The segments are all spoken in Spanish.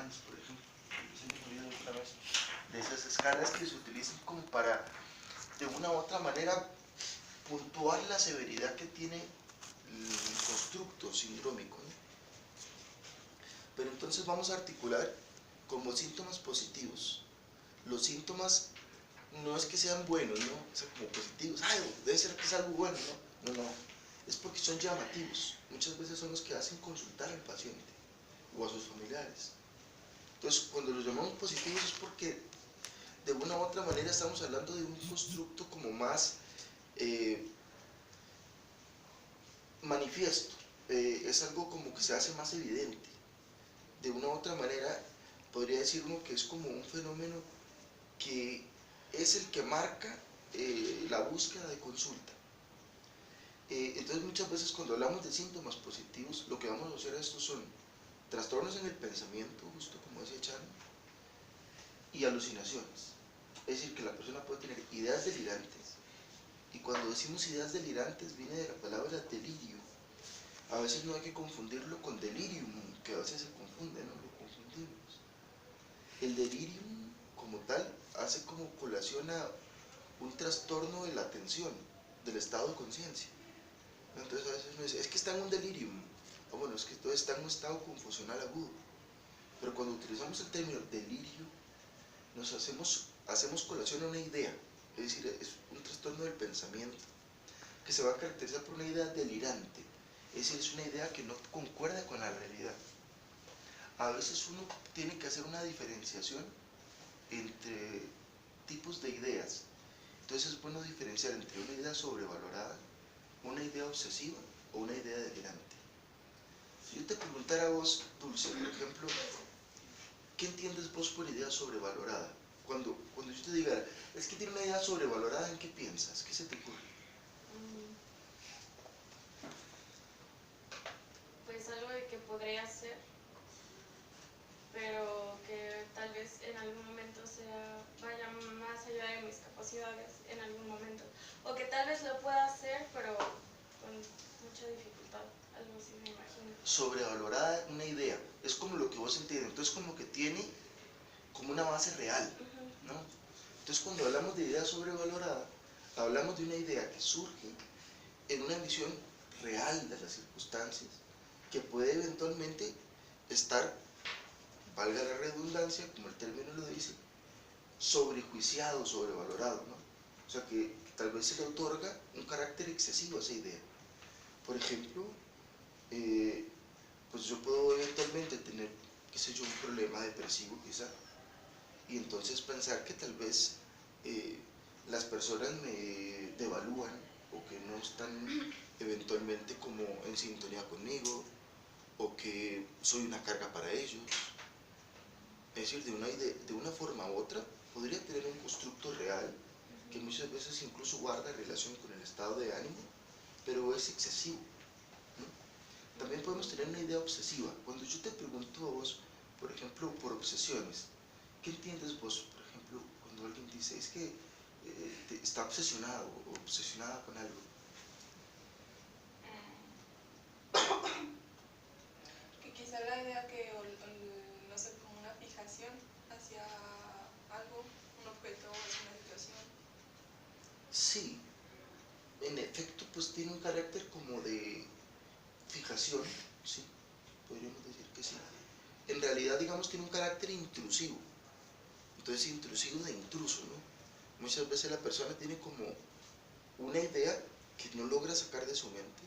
Richmans, por ejemplo, se me olvidó otra vez, de esas escalas que se utilizan como para, de una u otra manera, puntuar la severidad que tiene el constructo sindrómico, ¿no? Pero entonces vamos a articular como síntomas positivos. Los síntomas no es que sean buenos, ¿no? O sea, como positivos, ¡ay, debe ser que es algo bueno! No, no, no. Es porque son llamativos. Muchas veces son los que hacen consultar al paciente o a sus familiares. Entonces, cuando los llamamos positivos es porque de una u otra manera estamos hablando de un constructo como más manifiesto. Es algo como que se hace más evidente. De una u otra manera, podría decir uno que es como un fenómeno que es el que marca la búsqueda de consulta. Entonces muchas veces cuando hablamos de síntomas positivos, lo que vamos a asociar a estos son trastornos en el pensamiento, justo como decía Chan, y alucinaciones. Es decir, que la persona puede tener ideas delirantes, y cuando decimos ideas delirantes viene de la palabra delirio. A veces no hay que confundirlo con delirium, que a veces se confunde, ¿no? Lo confundimos. El delirium como tal hace como colación a un trastorno de la atención, del estado de conciencia. Entonces a veces uno dice, es que está en un delirium, o bueno, es que todo está en un estado confusional agudo. Pero cuando utilizamos el término delirio, nos hacemos colación a una idea, es decir, es un trastorno del pensamiento que se va a caracterizar por una idea delirante, es decir, es una idea que no concuerda con la realidad. A veces uno tiene que hacer una diferenciación entre tipos de ideas. Entonces es bueno diferenciar entre una idea sobrevalorada, una idea obsesiva o una idea delirante. Si yo te preguntara a vos, Dulce, por ejemplo, ¿qué entiendes vos por idea sobrevalorada? Cuando yo te diga, es que tiene una idea sobrevalorada, ¿en qué piensas? ¿Qué se te ocurre? Pues algo de que podría ser, pero que tal vez en algún momento vaya más allá de mis capacidades en algún momento, o que tal vez lo pueda hacer pero con mucha dificultad, algo así me imagino. Sobrevalorada una idea, es como lo que vos entiendes, entonces como que tiene como una base real, ¿no? Entonces cuando hablamos de idea sobrevalorada, hablamos de una idea que surge en una visión real de las circunstancias, que puede eventualmente estar, valga la redundancia, como el término lo dice, sobrejuiciado, sobrevalorado, ¿no? O sea que tal vez se le otorga un carácter excesivo a esa idea. Por ejemplo, pues yo puedo eventualmente tener, qué sé yo, un problema depresivo quizá, y entonces pensar que tal vez las personas me devalúan o que no están eventualmente como en sintonía conmigo o que soy una carga para ellos. Es decir, de una forma u otra podría tener un constructo real que muchas veces incluso guarda relación con el estado de ánimo, pero es excesivo, ¿no? También podemos tener una idea obsesiva. Cuando yo te pregunto a vos, por ejemplo, por obsesiones, ¿qué entiendes vos, por ejemplo, cuando alguien dice, es que está obsesionado o obsesionada con algo? Que quizá la idea que, no sé, como una fijación hacia algo, un objeto o una situación. Sí, en efecto, pues tiene un carácter como de fijación, sí, podríamos decir que sí. En realidad, digamos, tiene un carácter intrusivo, entonces intrusivo de intruso, ¿no? Muchas veces la persona tiene como una idea que no logra sacar de su mente,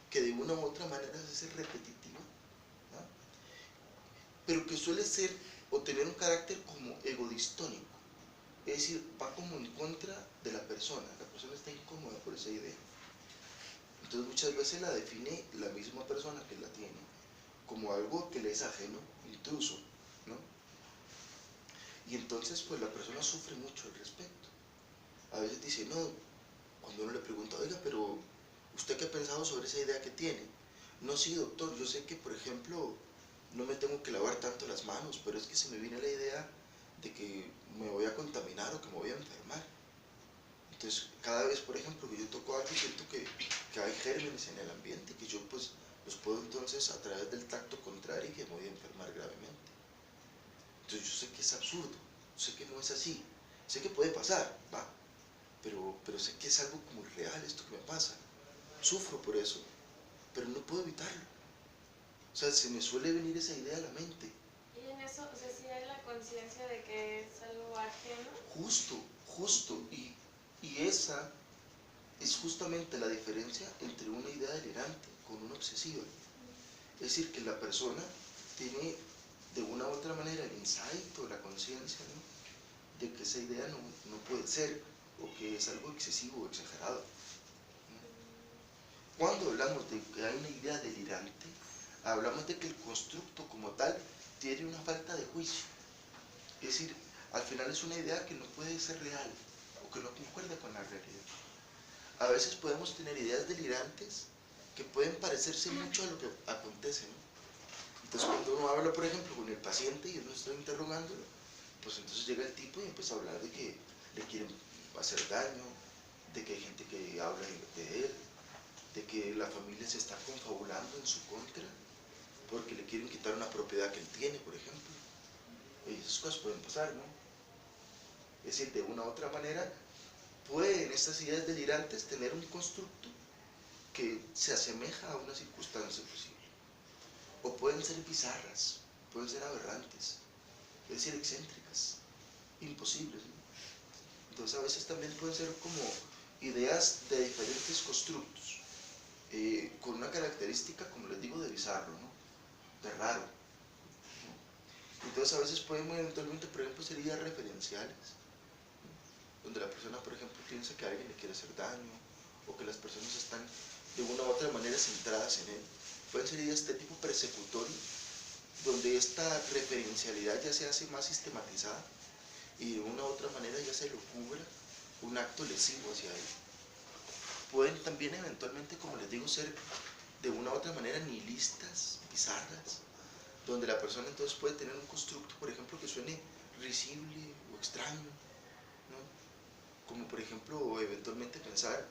que de una u otra manera se hace repetitiva, ¿no? Pero que suele ser o tener un carácter como egodistónico, es decir, va como en contra de la persona está incómoda por esa idea. Entonces muchas veces la define la misma persona que la tiene como algo que le es ajeno, intruso, ¿no? Y entonces pues la persona sufre mucho al respecto. A veces dice, no, cuando uno le pregunta, oiga, pero ¿usted qué ha pensado sobre esa idea que tiene? No, sí, doctor, yo sé que, por ejemplo, no me tengo que lavar tanto las manos, pero es que se me viene la idea de que me voy a contaminar o que me voy a enfermar. Entonces, cada vez, por ejemplo, que yo toco algo, siento que hay gérmenes en el ambiente, que yo pues los puedo entonces a través del tacto contraer y que me voy a enfermar gravemente. Entonces yo sé que es absurdo, sé que no es así, sé que puede pasar, va, pero sé que es algo como real esto que me pasa. Sufro por eso, pero no puedo evitarlo. O sea, se me suele venir esa idea a la mente. Y en eso, o sea, sí hay la conciencia de que es algo ajeno. Justo, justo. Y esa es justamente la diferencia entre una idea delirante con una obsesiva. Es decir, que la persona tiene de una u otra manera el insight o la conciencia, ¿no?, de que esa idea no puede ser, o que es algo excesivo o exagerado, ¿no? Cuando hablamos de que hay una idea delirante, hablamos de que el constructo como tal tiene una falta de juicio. Es decir, al final es una idea que no puede ser real o que no concuerda con la realidad. A veces podemos tener ideas delirantes que pueden parecerse mucho a lo que acontece, ¿no? Entonces cuando uno habla, por ejemplo, con el paciente y uno está interrogándolo, pues entonces llega el tipo y empieza a hablar de que le quieren hacer daño, de que hay gente que habla de él, de que la familia se está confabulando en su contra porque le quieren quitar una propiedad que él tiene, por ejemplo. Y esas cosas pueden pasar, ¿no? Es decir, de una u otra manera pueden estas ideas delirantes tener un constructo que se asemeja a una circunstancia posible. O pueden ser bizarras, pueden ser aberrantes, es decir, excéntricas, imposibles, ¿no? Entonces a veces también pueden ser como ideas de diferentes constructos, con una característica, como les digo, de bizarro, ¿no?, de raro, ¿no? Entonces a veces pueden eventualmente, por ejemplo, ser ideas referenciales, ¿no?, donde la persona, por ejemplo, piensa que alguien le quiere hacer daño, o que las personas están de una u otra manera centradas en él. Pueden ser ideas de tipo persecutorio, donde esta referencialidad ya se hace más sistematizada y de una u otra manera ya se lo cubra un acto lesivo hacia él. Pueden también eventualmente, como les digo, ser de una u otra manera nihilistas, bizarras, donde la persona entonces puede tener un constructo, por ejemplo, que suene risible o extraño, ¿no? Como por ejemplo, eventualmente pensar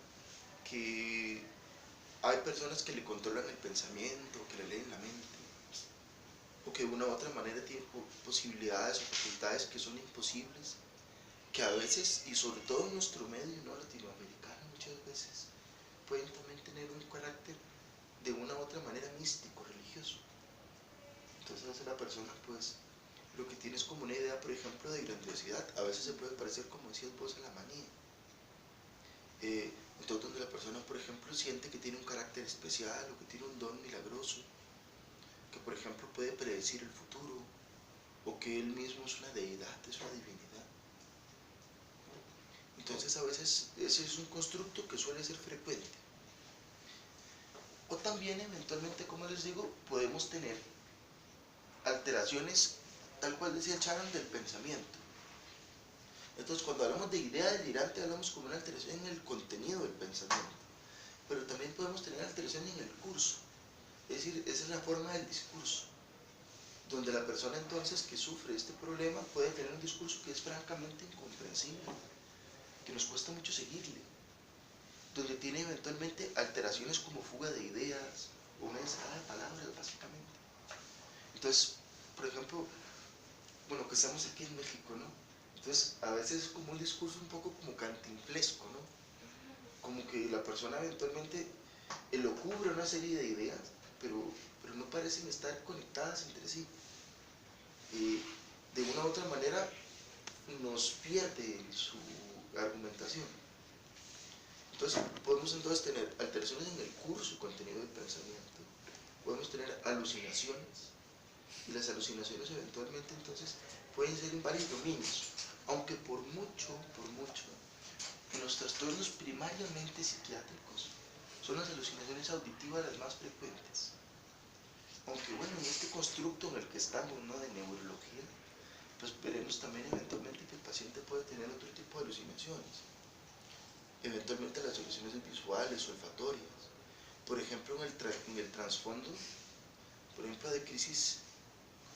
que hay personas que le controlan el pensamiento, que le leen la mente, o que de una u otra manera tienen posibilidades o facultades que son imposibles, que a veces, y sobre todo en nuestro medio no latinoamericano muchas veces, pueden también tener un carácter de una u otra manera místico, religioso. Entonces a veces la persona pues lo que tiene es como una idea, por ejemplo, de grandiosidad. A veces se puede parecer, como decías vos, a la manía. Entonces donde la persona, por ejemplo, siente que tiene un carácter especial o que tiene un don milagroso, que por ejemplo puede predecir el futuro, o que él mismo es una deidad, es una divinidad. Entonces a veces ese es un constructo que suele ser frecuente. O también eventualmente, como les digo, podemos tener alteraciones, tal cual decía Sharon, del pensamiento. Entonces cuando hablamos de idea delirante hablamos como una alteración en el contenido del pensamiento, pero también podemos tener alteraciones en el curso. Es decir, esa es la forma del discurso, donde la persona entonces que sufre este problema puede tener un discurso que es francamente incomprensible, que nos cuesta mucho seguirle, donde tiene eventualmente alteraciones como fuga de ideas o una ensalada de palabras, básicamente. Entonces, por ejemplo, bueno, que estamos aquí en México, ¿no? Entonces, a veces es como un discurso un poco como cantinflesco, ¿no? Como que la persona eventualmente elucubra una serie de ideas, pero no parecen estar conectadas entre sí. De una u otra manera nos pierde su argumentación. Entonces podemos entonces tener alteraciones en el curso y contenido del pensamiento, podemos tener alucinaciones, y las alucinaciones eventualmente entonces pueden ser en varios dominios, aunque por mucho, en los trastornos primariamente psiquiátricos son las alucinaciones auditivas las más frecuentes. Aunque bueno, en este constructo en el que estamos, ¿no?, de neurología, pues veremos también eventualmente que el paciente puede tener otro tipo de alucinaciones. Eventualmente las alucinaciones visuales, olfatorias. Por ejemplo, en el trasfondo, por ejemplo, de crisis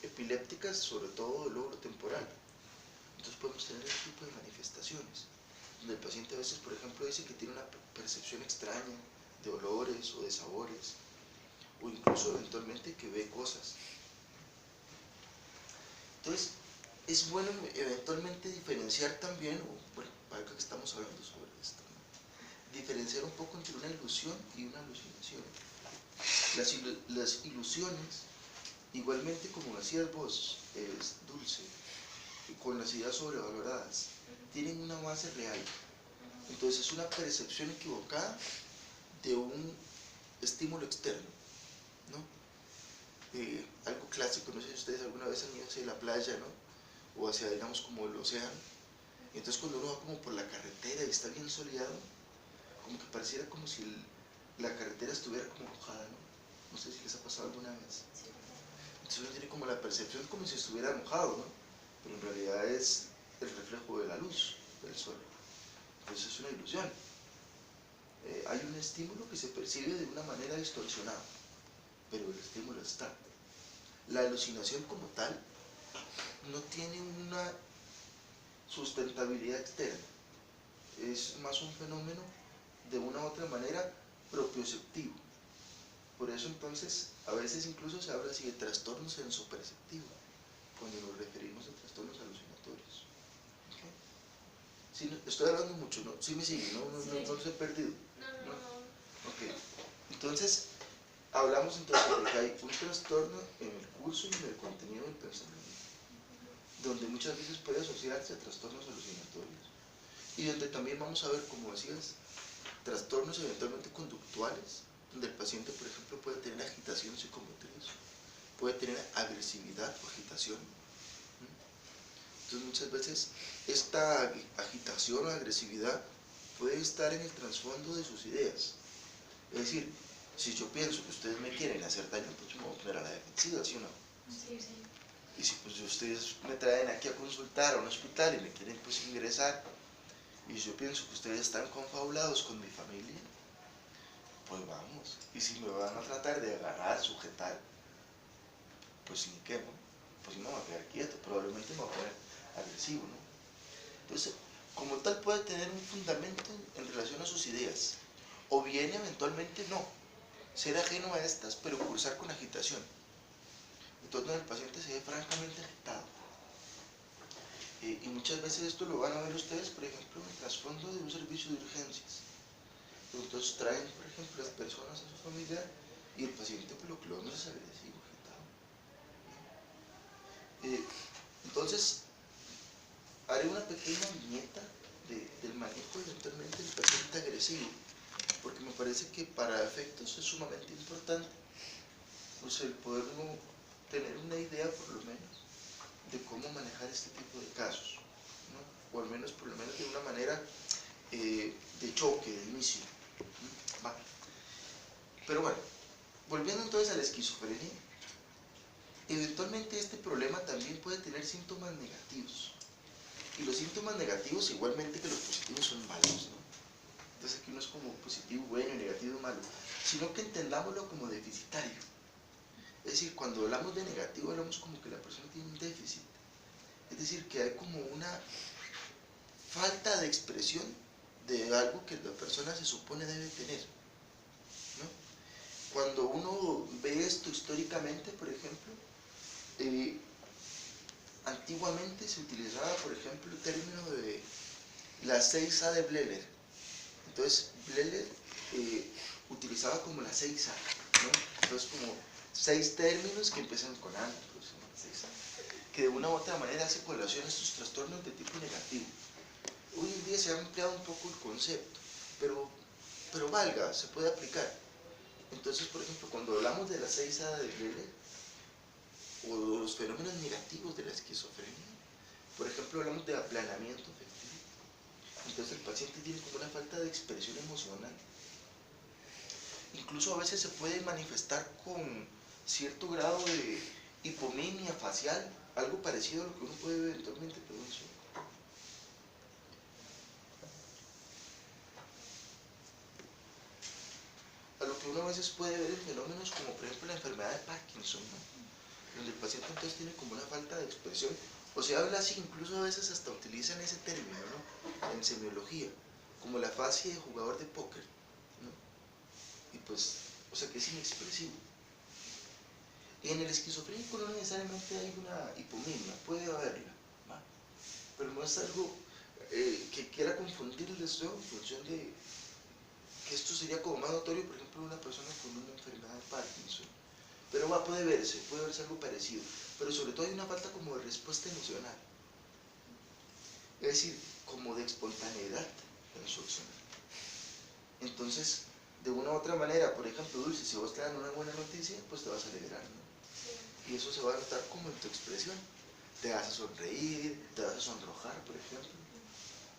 epilépticas, sobre todo del lóbulo temporal. Entonces podemos tener ese tipo de manifestaciones, donde el paciente a veces, por ejemplo, dice que tiene una percepción extraña de olores o de sabores, o incluso eventualmente que ve cosas. Entonces, es bueno eventualmente diferenciar también, o bueno, para que estamos hablando sobre esto, ¿no? Diferenciar un poco entre una ilusión y una alucinación. Las ilusiones, igualmente como decías vos, es Dulce, con las ideas sobrevaloradas, tienen una base real. Entonces es una percepción equivocada de un estímulo externo, ¿no? Algo clásico, no sé si ustedes alguna vez han ido hacia la playa, ¿no? O hacia, digamos, como el océano. Y entonces cuando uno va como por la carretera y está bien soleado, como que pareciera como si la carretera estuviera como mojada, ¿no? No sé si les ha pasado alguna vez. Entonces uno tiene como la percepción como si estuviera mojado, ¿no? Pero en realidad es el reflejo de la luz del sol. Entonces es una ilusión. Hay un estímulo que se percibe de una manera distorsionada, pero el estímulo está. La alucinación como tal no tiene una sustentabilidad externa, es más un fenómeno de una u otra manera propioceptivo. Por eso entonces a veces incluso se habla así de trastorno sensoperceptivo cuando nos referimos a trastornos alucinatorios. ¿Okay? Sí, estoy hablando mucho, ¿no? Sí me siguen, ¿no? No los he perdido. No. Ok. Entonces, hablamos entonces de que hay un trastorno en el curso y en el contenido del pensamiento, donde muchas veces puede asociarse a trastornos alucinatorios. Y donde también vamos a ver, como decías, trastornos eventualmente conductuales, donde el paciente, por ejemplo, puede tener agitación psicomotriz, puede tener agresividad o agitación. Entonces muchas veces esta agitación o agresividad puede estar en el trasfondo de sus ideas. Es decir, si yo pienso que ustedes me quieren hacer daño, pues yo me voy a poner a la defensiva, ¿sí o no? Sí. Y si pues ustedes me traen aquí a consultar a un hospital y me quieren pues ingresar, y yo pienso que ustedes están confabulados con mi familia, pues vamos. Y si me van a tratar de agarrar, sujetar, pues sin qué, ¿no? Pues no me voy a quedar quieto, probablemente me voy a poner agresivo, ¿no? Entonces, como tal puede tener un fundamento en relación a sus ideas, o bien eventualmente no, ser ajeno a estas, pero cursar con agitación. Entonces el paciente se ve francamente agitado. Y muchas veces esto lo van a ver ustedes, por ejemplo, en el trasfondo de un servicio de urgencias. Entonces traen, por ejemplo, las personas a su familia y el paciente pues, lo que lo vemos es agresivo, agitado. Entonces, haré una pequeña viñeta del manejo eventualmente del paciente agresivo, porque me parece que para efectos es sumamente importante pues, el poder uno tener una idea, por lo menos, de cómo manejar este tipo de casos, ¿no? O al menos, por lo menos, de una manera de choque, de inicio. Vale. Pero bueno, volviendo entonces a la esquizofrenia, eventualmente este problema también puede tener síntomas negativos. Y los síntomas negativos, igualmente que los positivos, son malos, ¿no? Entonces aquí no es como positivo bueno y negativo malo, sino que entendámoslo como deficitario. Es decir, cuando hablamos de negativo, hablamos como que la persona tiene un déficit. Es decir, que hay como una falta de expresión de algo que la persona se supone debe tener, ¿no? Cuando uno ve esto históricamente, por ejemplo, antiguamente se utilizaba, por ejemplo, el término de la 6A de Bleller. Entonces, Bleller utilizaba como la 6A, ¿no? Entonces, como 6 términos que empiezan con A, pues, 6A, que de una u otra manera hace colación a estos trastornos de tipo negativo. Hoy en día se ha ampliado un poco el concepto, pero valga, se puede aplicar. Entonces, por ejemplo, cuando hablamos de la 6A de Bleller, o de los fenómenos negativos de la esquizofrenia, por ejemplo, hablamos de aplanamiento afectivo. Entonces el paciente tiene como una falta de expresión emocional. Incluso a veces se puede manifestar con cierto grado de hipomimia facial, algo parecido a lo que uno puede ver eventualmente en prevención. A lo que uno a veces puede ver en fenómenos como por ejemplo la enfermedad de Parkinson, ¿no? Donde el paciente entonces tiene como una falta de expresión, o se habla así, incluso a veces hasta utilizan ese término, ¿no? En semiología, como la fase de jugador de póker, ¿no? Y pues, o sea que es inexpresivo. En el esquizofrénico no necesariamente hay una hipomimia, puede haberla, pero no es algo que quiera confundirles yo en función de que esto sería como más notorio, por ejemplo, una persona con una enfermedad de Parkinson. Pero puede verse algo parecido, pero sobre todo hay una falta como de respuesta emocional, es decir, como de espontaneidad en su accionar. Entonces, de una u otra manera, por ejemplo, Dulce, si vos te dan una buena noticia, pues te vas a alegrar, ¿no? Sí. Y eso se va a notar como en tu expresión. Te vas a sonreír, te vas a sonrojar, por ejemplo.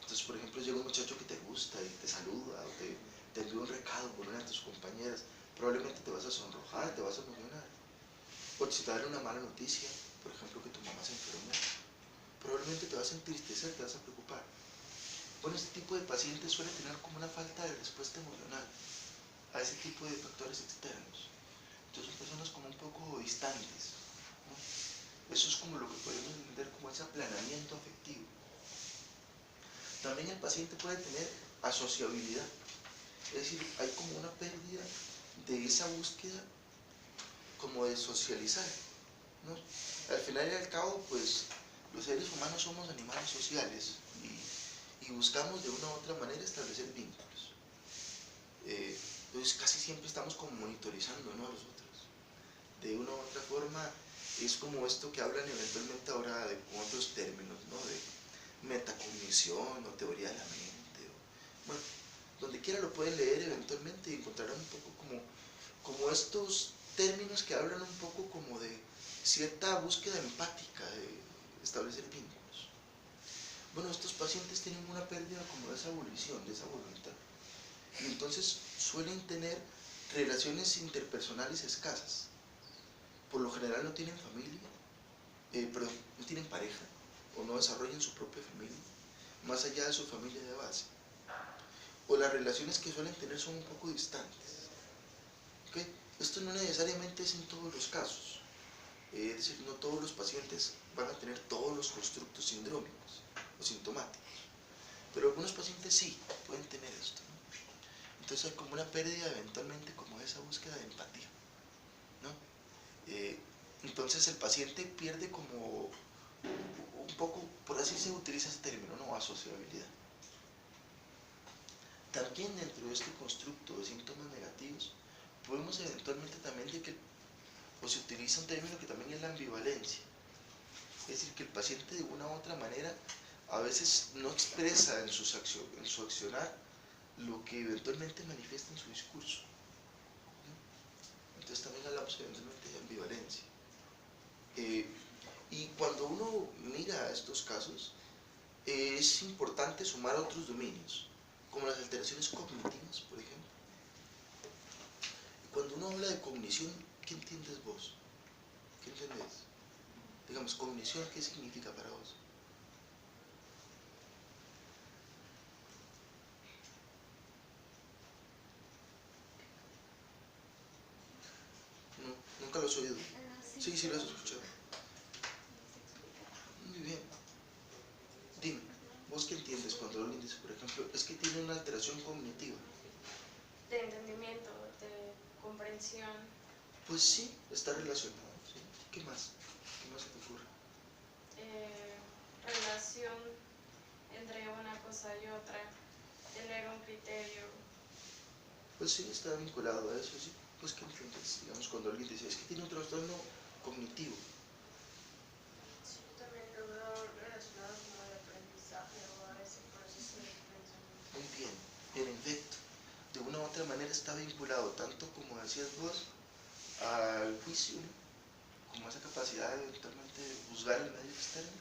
Entonces, por ejemplo, llega un muchacho que te gusta y te saluda, o te envía un recado por una de tus compañeras, probablemente te vas a sonrojar, te vas a emocionar. O si te dan una mala noticia, por ejemplo, que tu mamá se enfermó, probablemente te vas a entristecer, te vas a preocupar. Bueno, este tipo de pacientes suele tener como una falta de respuesta emocional a ese tipo de factores externos. Entonces son personas como un poco distantes, ¿no? Eso es como lo que podemos entender como ese aplanamiento afectivo. También el paciente puede tener asociabilidad, es decir, hay como una pérdida de esa búsqueda como de socializar, ¿no? Al final y al cabo, pues los seres humanos somos animales sociales y buscamos de una u otra manera establecer vínculos. Entonces casi siempre estamos como monitorizando, ¿no?, a los otros. De una u otra forma es como esto que hablan eventualmente ahora con otros términos, ¿no?, de metacognición o teoría de la mente. Bueno, donde quiera lo pueden leer eventualmente y encontrarán un poco como estos términos que hablan un poco como de cierta búsqueda empática de establecer vínculos. Bueno, estos pacientes tienen una pérdida como de esa volición, de esa voluntad. Y entonces suelen tener relaciones interpersonales escasas. Por lo general no tienen familia, perdón, no tienen pareja o no desarrollan su propia familia, más allá de su familia de base. O las relaciones que suelen tener son un poco distantes. ¿Okay? Esto no necesariamente es en todos los casos. Es decir, no todos los pacientes van a tener todos los constructos sindrómicos o sintomáticos. Pero algunos pacientes sí pueden tener esto, ¿no? Entonces hay como una pérdida eventualmente como de esa búsqueda de empatía, ¿no? Entonces el paciente pierde como un poco, por así se utiliza ese término, ¿no?, asociabilidad. También dentro de este constructo de síntomas negativos podemos eventualmente también o se utiliza un término que también es la ambivalencia. Es decir, que el paciente de una u otra manera a veces no expresa en su accionar lo que eventualmente manifiesta en su discurso, ¿no? Entonces también hablamos eventualmente de ambivalencia. Y cuando uno mira estos casos, es importante sumar otros dominios, como las alteraciones cognitivas, por ejemplo. Y cuando uno habla de cognición, ¿qué entiendes vos? ¿Qué entendés? Digamos, cognición, ¿qué significa para vos? No, nunca lo has oído. Sí, sí lo has escuchado. Muy bien. Dime, ¿vos qué entiendes cuando alguien dice, por ejemplo, es que tiene una alteración cognitiva? De entendimiento, de comprensión. Pues sí, está relacionado, ¿sí? ¿Qué más? ¿Qué más se te ocurre? Relación entre una cosa y otra, tener un criterio. Pues sí, está vinculado a eso, sí. Pues ¿qué entiendes? Digamos, cuando alguien dice, es que tiene un trastorno cognitivo. Sí, también lo veo relacionado con el aprendizaje o a ese proceso de pensamiento. Muy bien, en efecto. De una u otra manera está vinculado tanto, como decías vos, al juicio, ¿no?, como esa capacidad de eventualmente juzgar el medio externo,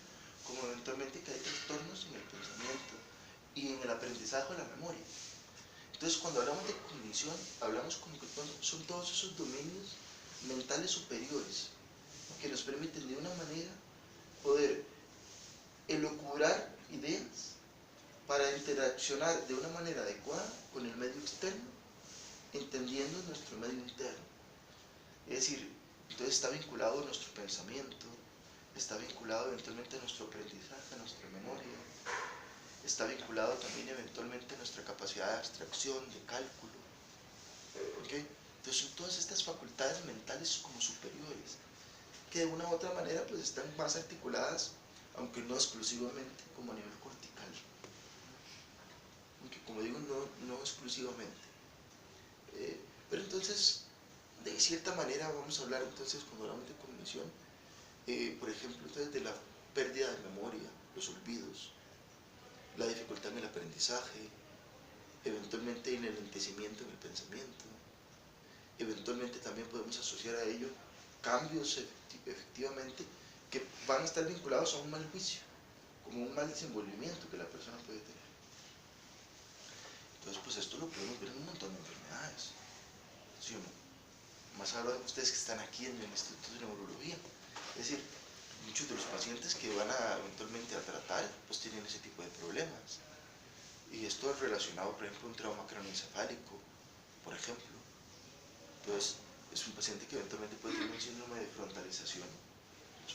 como eventualmente que hay trastornos en el pensamiento y en el aprendizaje o la memoria. Entonces, cuando hablamos de cognición, hablamos como que son todos esos dominios mentales superiores que nos permiten de una manera poder elucubrar ideas para interaccionar de una manera adecuada con el medio externo, entendiendo nuestro medio interno. Es decir, entonces está vinculado a nuestro pensamiento, está vinculado eventualmente a nuestro aprendizaje, a nuestra memoria, está vinculado también eventualmente a nuestra capacidad de abstracción, de cálculo. ¿Okay? Entonces son todas estas facultades mentales como superiores, que de una u otra manera pues están más articuladas aunque no exclusivamente como a nivel cortical. Aunque como digo, no exclusivamente. Pero entonces, de cierta manera vamos a hablar entonces cuando hablamos de cognición, por ejemplo, entonces de la pérdida de memoria, los olvidos, la dificultad en el aprendizaje, eventualmente en el enlentecimiento en el pensamiento. Eventualmente también podemos asociar a ello cambios efectivamente que van a estar vinculados a un mal juicio, como un mal desenvolvimiento que la persona puede tener. Entonces, pues esto lo podemos ver en un montón de enfermedades, ¿sí o no? Más ahora ustedes que están aquí en el Instituto de Neurología. Es decir, muchos de los pacientes que van a eventualmente a tratar, pues tienen ese tipo de problemas. Y esto es relacionado, por ejemplo, a un trauma craneoencefálico, por ejemplo. Entonces, es un paciente que eventualmente puede tener un síndrome de frontalización,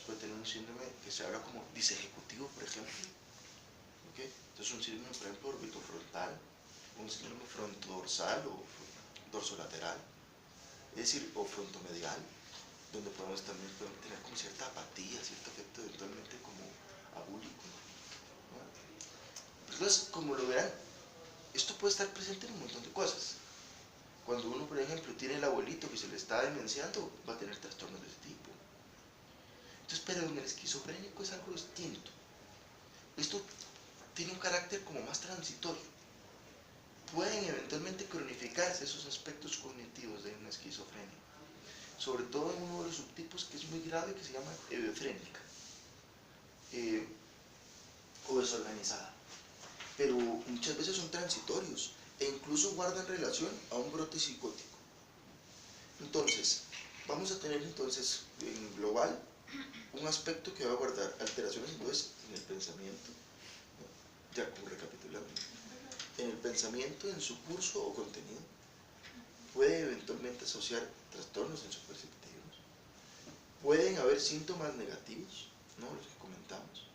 puede tener un síndrome que se habla como disejecutivo, por ejemplo. ¿Okay? Entonces, un síndrome, por ejemplo, orbitofrontal, un síndrome frontodorsal o dorsolateral, es decir, o frontomedial, donde podemos también tener como cierta apatía, cierto efecto eventualmente como abúlico, ¿no? Entonces, como lo verán, esto puede estar presente en un montón de cosas. Cuando uno, por ejemplo, tiene el abuelito que se le está demenciando, va a tener trastornos de ese tipo. Entonces, pero en el esquizofrénico es algo distinto. Esto tiene un carácter como más transitorio. Pueden eventualmente cronificarse esos aspectos cognitivos de una esquizofrenia, sobre todo en uno de los subtipos que es muy grave, que se llama hebefrénica o desorganizada. Pero muchas veces son transitorios e incluso guardan relación a un brote psicótico. Entonces, vamos a tener entonces en global un aspecto que va a guardar alteraciones entonces en el pensamiento, ¿no? Ya como recapitulando, en el pensamiento, en su curso o contenido, puede eventualmente asociar trastornos en su perceptivos, pueden haber síntomas negativos, ¿no? Los que comentamos,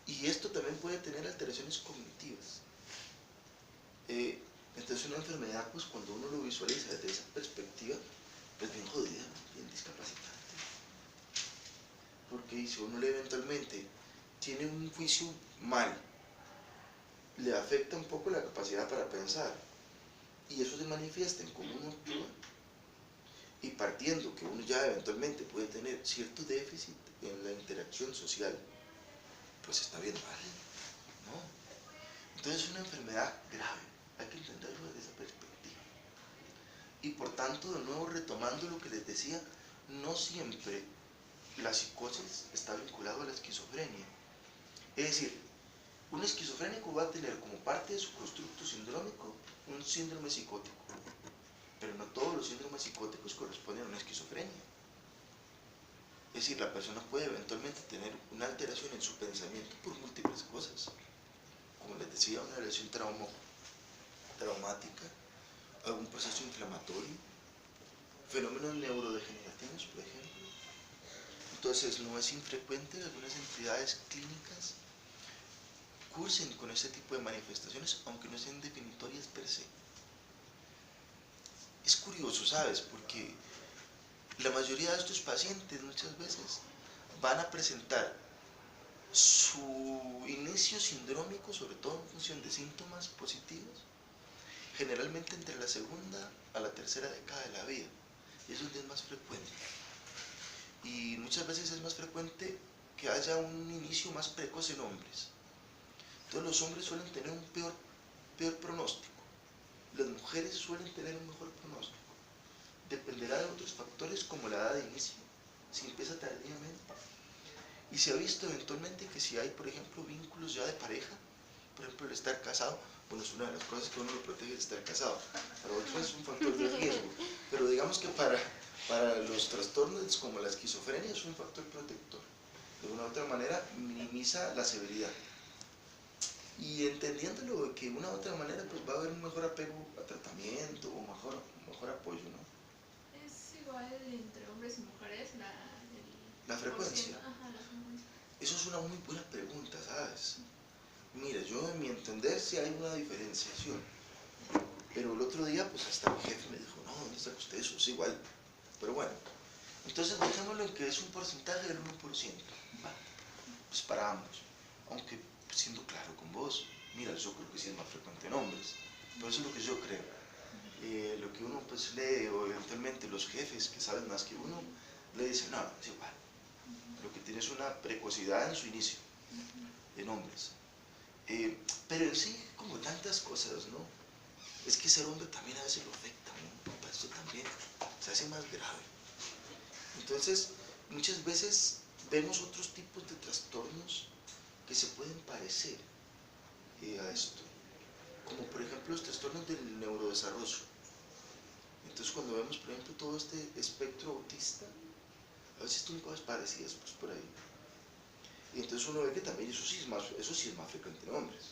y esto también puede tener alteraciones cognitivas. Entonces una enfermedad, pues cuando uno lo visualiza desde esa perspectiva, es bien jodida, bien discapacitante. Porque si uno eventualmente tiene un juicio mal, le afecta un poco la capacidad para pensar, y eso se manifiesta en cómo uno actúa, y partiendo que uno ya eventualmente puede tener cierto déficit en la interacción social, pues está bien mal, ¿no? Entonces es una enfermedad grave, hay que entenderlo desde esa perspectiva. Y por tanto, de nuevo retomando lo que les decía, no siempre la psicosis está vinculada a la esquizofrenia. Es decir, un esquizofrénico va a tener como parte de su constructo sindrómico un síndrome psicótico, pero no todos los síndromes psicóticos corresponden a una esquizofrenia. Es decir, la persona puede eventualmente tener una alteración en su pensamiento por múltiples cosas. Como les decía, una relación traumática, algún proceso inflamatorio, fenómenos neurodegenerativos, por ejemplo. Entonces, no es infrecuente que algunas entidades clínicas cursen con ese tipo de manifestaciones, aunque no sean definitorias per se. Es curioso, ¿sabes? Porque la mayoría de estos pacientes muchas veces van a presentar su inicio sindrómico, sobre todo en función de síntomas positivos, generalmente entre la segunda a la tercera década de la vida. Y eso es más frecuente. Y muchas veces es más frecuente que haya un inicio más precoz en hombres. Entonces los hombres suelen tener un peor pronóstico. Las mujeres suelen tener un mejor pronóstico. Dependerá de otros factores como la edad de inicio, si empieza tardíamente. Y se ha visto eventualmente que si hay, por ejemplo, vínculos ya de pareja, por ejemplo, el estar casado, bueno, es una de las cosas que uno lo protege de estar casado. Para otros es un factor de riesgo. Pero digamos que para los trastornos como la esquizofrenia es un factor protector. De una u otra manera minimiza la severidad. Y entendiéndolo de que de una u otra manera pues va a haber un mejor apego a tratamiento o mejor apoyo, ¿no? Es igual entre hombres y mujeres La frecuencia. Ajá, la frecuencia. Eso es una muy buena pregunta, ¿sabes? Mira, yo en mi entender sí hay una diferenciación. Pero el otro día pues hasta mi jefe me dijo, no, ¿dónde está que usted? Eso es igual. Pero bueno, entonces dejémoslo en que es un porcentaje del 1%. ¿Va? pues para ambos. Aunque siendo claro con vos, mira, yo creo que sí es más frecuente en hombres, pero eso es lo que yo creo. Lo que uno pues lee, o eventualmente los jefes que saben más que uno, le dicen, no, es igual. Lo que tiene es una precocidad en su inicio, en hombres. Pero en sí, como tantas cosas, ¿no? Es que ser hombre también a veces lo afecta, ¿no? Para esto también se hace más grave. Entonces, muchas veces vemos otros tipos de trastornos que se pueden parecer a esto, como por ejemplo los trastornos del neurodesarrollo. Entonces, cuando vemos, por ejemplo, todo este espectro autista, a veces tiene cosas parecidas pues, por ahí. Y entonces uno ve que también eso sí es más frecuente en hombres,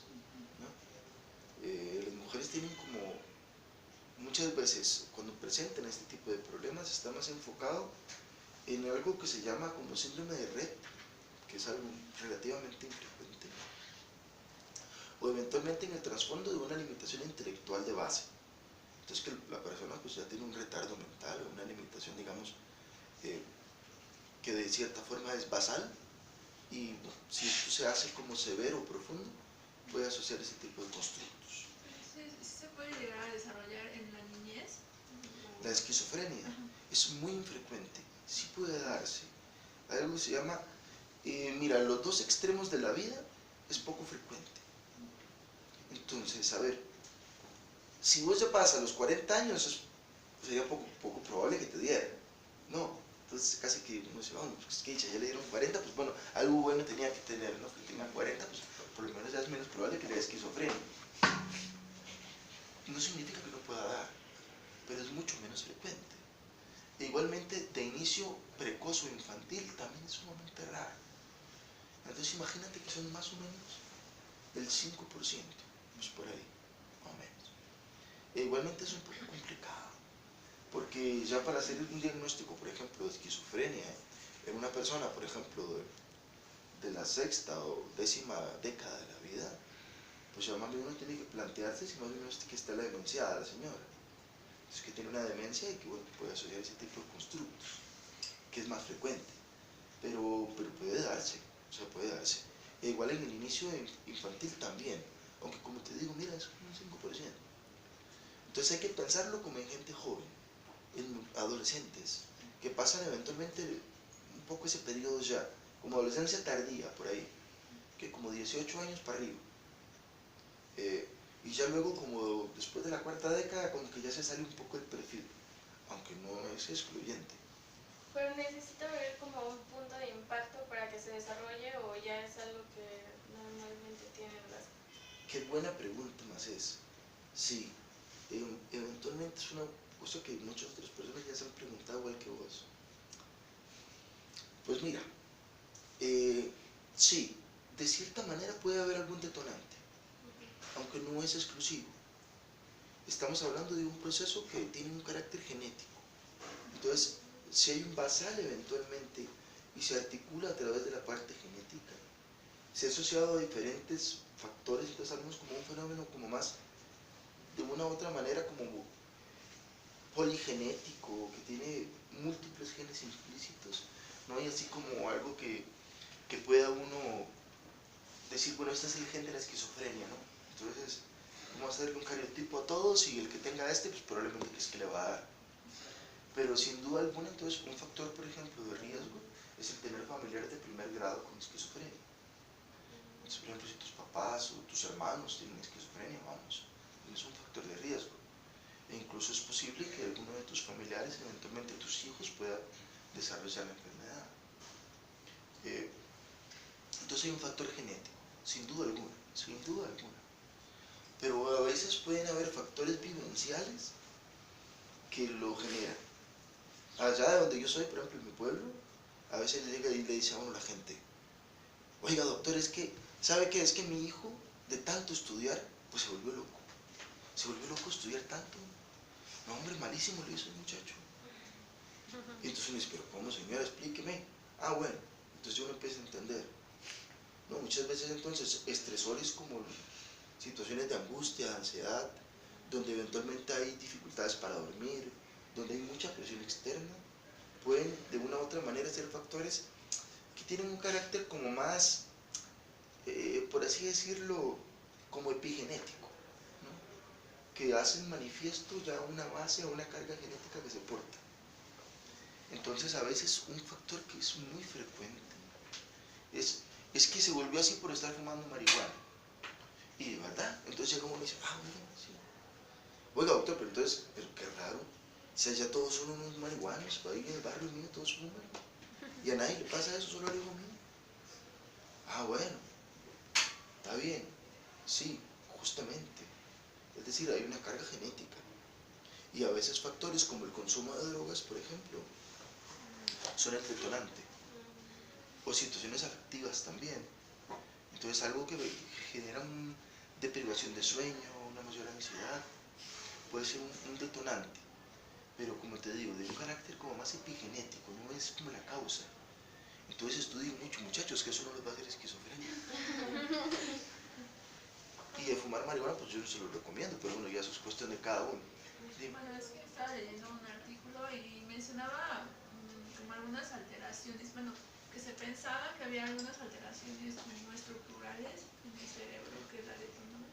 ¿no? Las mujeres tienen como, muchas veces, cuando presentan este tipo de problemas, está más enfocado en algo que se llama como síndrome de Rett, que es algo relativamente infrecuente, o eventualmente en el trasfondo de una limitación intelectual de base. Entonces que la persona pues ya tiene un retardo mental o una limitación, digamos, que de cierta forma es basal, y bueno, si esto se hace como severo o profundo, puede asociar ese tipo de constructos. ¿Sí se puede llegar a desarrollar en la niñez? La esquizofrenia es muy infrecuente, sí puede darse. Hay algo que se llama, mira, los dos extremos de la vida es poco frecuente. Entonces, a ver, si vos ya pasas los 40 años, sería poco probable que te diera, ¿no? Entonces casi que uno dice, bueno, pues es que ya le dieron 40, pues bueno, algo bueno tenía que tener, ¿no? Que tenga 40, pues por lo menos ya es menos probable que le dé esquizofrenia. No significa que no pueda dar, pero es mucho menos frecuente. E igualmente, de inicio precoz o infantil también es sumamente raro. Entonces imagínate que son más o menos el 5%, pues por ahí, más o menos. E igualmente es un poco complicado, porque ya para hacer un diagnóstico, por ejemplo, de esquizofrenia en una persona, por ejemplo, de la sexta o décima década de la vida, pues ya más bien uno tiene que plantearse si más bien que está la demenciada la señora. Es que tiene una demencia y que bueno, puede asociar ese tipo de constructos, que es más frecuente, pero puede darse, o sea, puede darse. E igual en el inicio infantil también, aunque como te digo, mira, es un 5%. Entonces hay que pensarlo como en gente joven, en adolescentes, que pasan eventualmente un poco ese periodo ya, como adolescencia tardía, por ahí, que como 18 años para arriba. Y ya luego, como después de la cuarta década, como que ya se sale un poco el perfil, aunque no es excluyente. Pero necesita haber como un punto de impacto para que se desarrolle, o ya es algo que normalmente tienen las... Qué buena pregunta más es. Sí, eventualmente es una cosa que muchas otras personas ya se han preguntado igual que vos. Pues mira, sí, de cierta manera puede haber algún detonante, aunque no es exclusivo. Estamos hablando de un proceso que tiene un carácter genético. Entonces, si hay un basal eventualmente y se articula a través de la parte genética, se ha asociado a diferentes factores, entonces hablamos como un fenómeno como más, de una u otra manera, como poligenético, que tiene múltiples genes implícitos, no hay así como algo que pueda uno decir, bueno, este es el gen de la esquizofrenia, ¿no? Entonces, vamos a darle un cariotipo a todos y el que tenga este, pues probablemente es que le va a dar. Pero sin duda alguna, entonces, un factor, por ejemplo, de riesgo es el tener familiares de primer grado con esquizofrenia. Entonces, por ejemplo, si tus papás o tus hermanos tienen esquizofrenia, vamos, es un factor de riesgo. E incluso es posible que alguno de tus familiares, eventualmente tus hijos, pueda desarrollar la enfermedad. Entonces hay un factor genético, sin duda alguna, sin duda alguna. Pero a veces pueden haber factores vivenciales que lo generan. Allá de donde yo soy, por ejemplo, en mi pueblo, a veces le llega y le dice a uno la gente, oiga doctor, es que, ¿sabe qué? Es que mi hijo, de tanto estudiar, pues se volvió loco. Se volvió loco estudiar tanto. No, hombre, malísimo lo hizo el muchacho. Y entonces uno dice, pero ¿cómo, señora? Explíqueme. Ah, bueno, entonces uno empieza a entender. No, muchas veces entonces estresores como situaciones de angustia, de ansiedad, donde eventualmente hay dificultades para dormir, donde hay mucha presión externa, pueden de una u otra manera ser factores que tienen un carácter como más así decirlo, como epigenético, ¿no? Que hacen manifiesto ya una base o una carga genética que se porta. Entonces a veces un factor que es muy frecuente es que se volvió así por estar fumando marihuana. Y de verdad, entonces llega uno y dice, ah, bueno, sí. Oiga, doctor, pero entonces, pero qué raro, si allá todos son unos marihuanos, ahí en el barrio mío todos fuman, y a nadie le pasa eso, solo al hijo mío. Ah, bueno, está bien, sí, justamente. Es decir, hay una carga genética. Y a veces factores como el consumo de drogas, por ejemplo, son el detonante. O situaciones afectivas también. Entonces algo que genera una deprivación de sueño, una mayor ansiedad, puede ser un detonante. Pero como te digo, de un carácter como más epigenético, no es como la causa. Entonces estudien mucho, muchachos, que eso no les va a hacer esquizofrenia. Y de fumar marihuana, pues yo no se lo recomiendo, pero bueno, ya eso es cuestión de cada uno. Dime. Bueno, es que estaba leyendo un artículo y mencionaba como algunas alteraciones, bueno, que se pensaba que había algunas alteraciones como estructurales en el cerebro que la detonaban.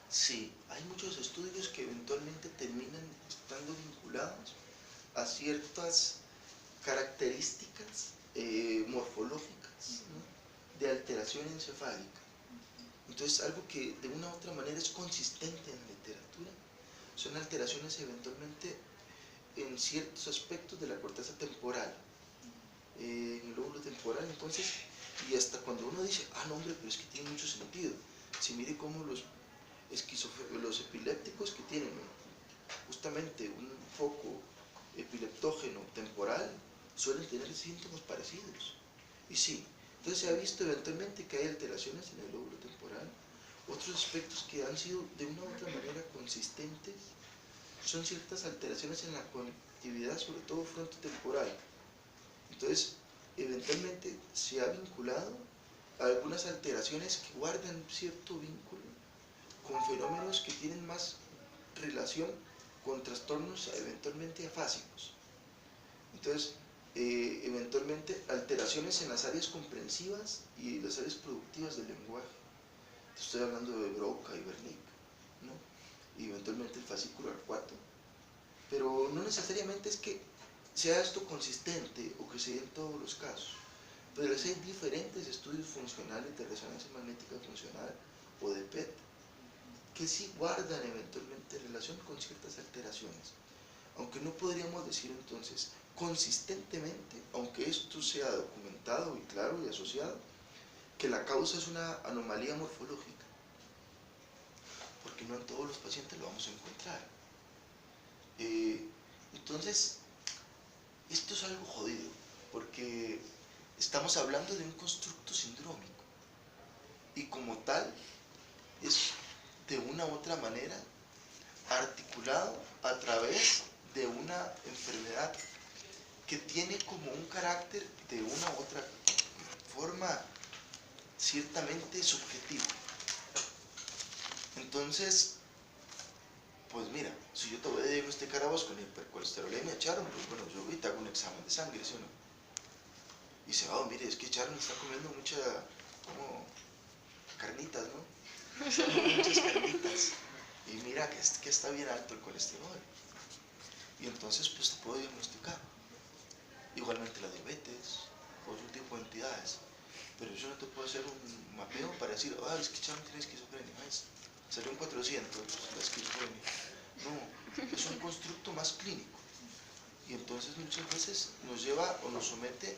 Sí, hay muchos estudios que eventualmente terminan estando vinculados a ciertas características morfológicas, ¿no? De alteración encefálica. Entonces, algo que de una u otra manera es consistente en la literatura son alteraciones eventualmente en ciertos aspectos de la corteza temporal, en el lóbulo temporal. Entonces, y hasta cuando uno dice, ah, no, hombre, pero es que tiene mucho sentido. Si mire cómo los epilépticos que tienen justamente un foco epileptógeno temporal suelen tener síntomas parecidos. Y sí, entonces se ha visto eventualmente que hay alteraciones en el lóbulo temporal. Otros aspectos que han sido de una u otra manera consistentes son ciertas alteraciones en la conectividad, sobre todo frontotemporal. Entonces, eventualmente se ha vinculado a algunas alteraciones que guardan cierto vínculo con fenómenos que tienen más relación con trastornos eventualmente afásicos. Entonces, eventualmente alteraciones en las áreas comprensivas y las áreas productivas del lenguaje. Estoy hablando de Broca y Wernicke, ¿no? Y eventualmente el fascículo arcuato. Pero no necesariamente es que sea esto consistente o que se dé en todos los casos. Pero hay diferentes estudios funcionales de resonancia magnética funcional o de PET que sí guardan eventualmente relación con ciertas alteraciones. Aunque no podríamos decir entonces consistentemente, aunque esto sea documentado y claro y asociado, que la causa es una anomalía morfológica, porque no en todos los pacientes lo vamos a encontrar. Entonces, esto es algo jodido, porque estamos hablando de un constructo sindrómico, y como tal, es de una u otra manera articulado a través de una enfermedad que tiene como un carácter de una u otra forma ciertamente subjetivo. Entonces, pues mira, si yo te voy a diagnosticar a vos con hipercolesterolemia, Sharon, pues bueno, yo ahorita hago un examen de sangre, ¿sí o no? Y se va, oh, mire, es que Sharon está comiendo mucha, como, carnitas, ¿no? Está comiendo muchas carnitas. Y mira que está bien alto el colesterol. Y entonces, pues te puedo diagnosticar. Igualmente la diabetes, otro tipo de entidades. Pero yo no te puedo hacer un mapeo para decir, ah, es que Sharon tiene esquizofrenia. Salió un 400, la esquizofrenia. No, es un constructo más clínico. Y entonces muchas veces nos lleva o nos somete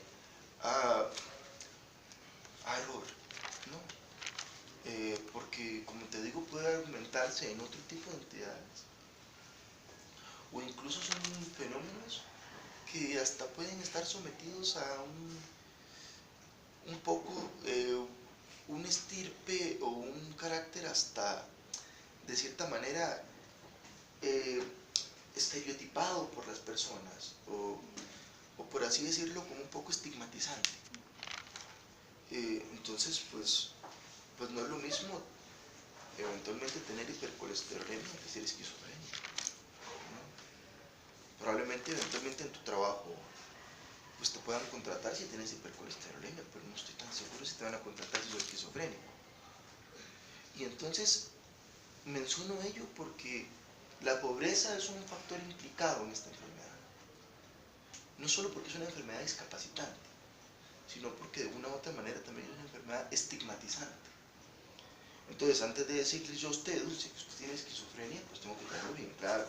a error, ¿no? Porque, como te digo, puede argumentarse en otro tipo de entidades. O incluso son fenómenos que hasta pueden estar sometidos a un poco, un estirpe o un carácter hasta, de cierta manera, estereotipado por las personas, o por así decirlo, como un poco estigmatizante. Entonces, pues no es lo mismo eventualmente tener hipercolesterolemia que ser esquizofrenia, ¿no? Probablemente eventualmente en tu trabajo pues te puedan contratar si tienes hipercolesterolemia, pero no estoy tan seguro si te van a contratar si sos esquizofrénico. Y entonces menciono ello porque la pobreza es un factor implicado en esta enfermedad. No solo porque es una enfermedad discapacitante, sino porque de una u otra manera también es una enfermedad estigmatizante. Entonces, antes de decirles yo a usted, Dulce, que usted tiene esquizofrenia, pues tengo que tenerlo bien claro.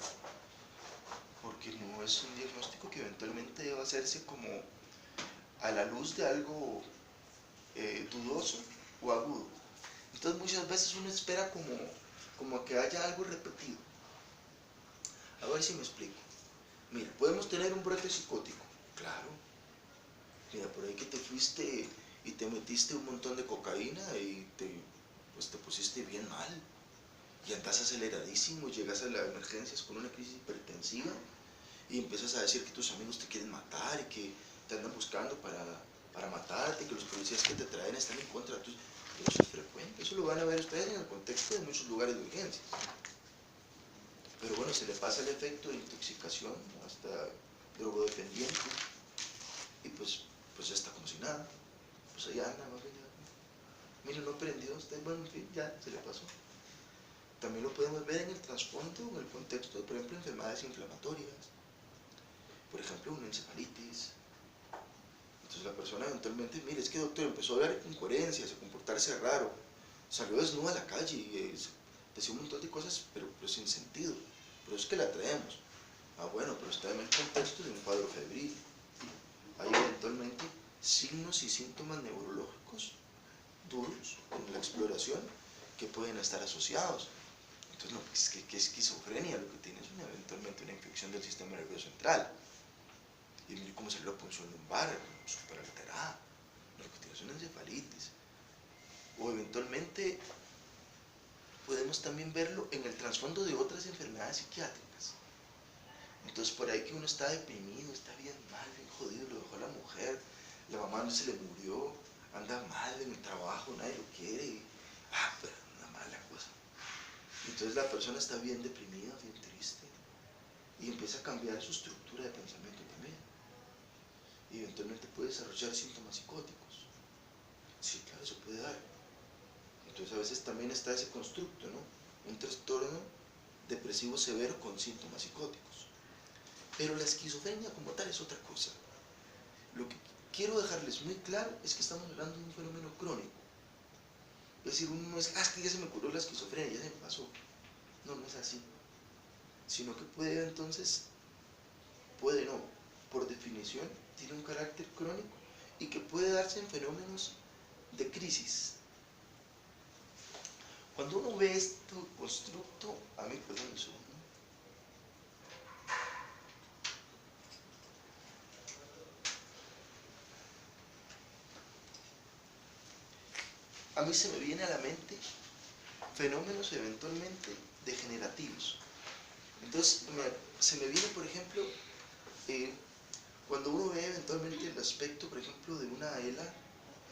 Porque no es un diagnóstico que eventualmente deba hacerse como a la luz de algo dudoso o agudo. Entonces, muchas veces uno espera como que haya algo repetido. A ver si me explico. Mira, podemos tener un brote psicótico, claro. Mira, por ahí que te fuiste y te metiste un montón de cocaína y pues te pusiste bien mal. Y andas aceleradísimo, llegas a las emergencias con una crisis hipertensiva y empiezas a decir que tus amigos te quieren matar y que te andan buscando para matarte, que los policías que te traen están en contra de tus... Eso es frecuente, eso lo van a ver ustedes en el contexto de muchos lugares de urgencias. Pero bueno, se le pasa el efecto de intoxicación, hasta drogodependiente, y pues ya está como si nada. Pues allá anda, más bien, mire, no aprendió usted, bueno, en fin, ya se le pasó. También lo podemos ver en el trasfondo, en el contexto de, por ejemplo, enfermedades inflamatorias, por ejemplo, una encefalitis. Entonces la persona eventualmente, mire, es que doctor empezó a hablar incoherencias, a comportarse raro, salió desnuda a la calle y decía un montón de cosas, pero sin sentido. Pero es que la traemos. Ah, bueno, pero está en el contexto de un cuadro febril. Hay eventualmente signos y síntomas neurológicos duros en la exploración que pueden estar asociados. Entonces, no, es que esquizofrenia lo que tiene es eventualmente una infección del sistema nervioso central. Y mire cómo salió la punción lumbar, súper alterada. Lo que tiene es una encefalitis. O eventualmente podemos también verlo en el trasfondo de otras enfermedades psiquiátricas. Entonces, por ahí que uno está deprimido, está bien mal, bien jodido, lo dejó la mujer, la mamá no se le murió, anda mal en el trabajo, nadie lo quiere, y, pero una mala cosa. Entonces la persona está bien deprimida, bien triste, y empieza a cambiar su estructura de pensamiento también. Y eventualmente puede desarrollar síntomas psicóticos. Sí, claro, eso puede dar. Entonces a veces también está ese constructo, ¿no? Un trastorno depresivo severo con síntomas psicóticos. Pero la esquizofrenia como tal es otra cosa. Lo que quiero dejarles muy claro es que estamos hablando de un fenómeno crónico. Es decir, uno no es, es que ya se me curó la esquizofrenia, ya se me pasó. No, no es así. Sino que puede entonces, puede no, por definición, tiene un carácter crónico y que puede darse en fenómenos de crisis. Cuando uno ve este constructo, a mí, perdón, un segundo. A mí se me viene a la mente fenómenos eventualmente degenerativos. Entonces, se me viene, por ejemplo, cuando uno ve eventualmente el aspecto, por ejemplo, de una ELA,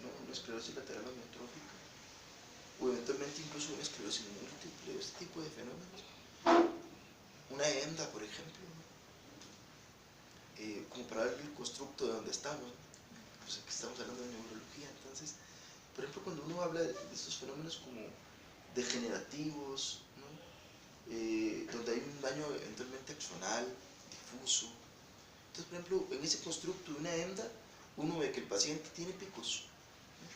¿no? Una esclerosis lateral amiotrófica, o eventualmente incluso una esclerosis múltiple, este tipo de fenómenos. Una EMDA, por ejemplo, como para ver el constructo de donde estamos, pues aquí estamos hablando de neurología. Entonces, por ejemplo, cuando uno habla de estos fenómenos como degenerativos, ¿no? Donde hay un daño eventualmente axonal, difuso. Entonces, por ejemplo, en ese constructo de una EMDA, uno ve que el paciente tiene picos, ¿no?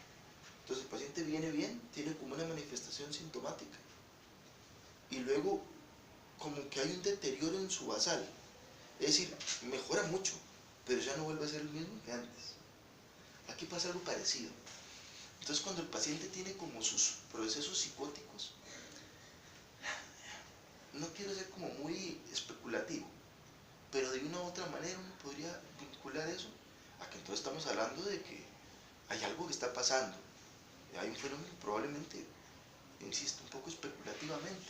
Entonces, el paciente viene bien, tiene como una manifestación sintomática. Y luego, como que hay un deterioro en su basal. Es decir, mejora mucho, pero ya no vuelve a ser el mismo que antes. Aquí pasa algo parecido. Entonces, cuando el paciente tiene como sus procesos psicóticos, no quiero ser como muy especulativo, pero de una u otra manera uno podría vincular eso a que entonces estamos hablando de que hay algo que está pasando, hay un fenómeno probablemente, insisto, un poco especulativamente,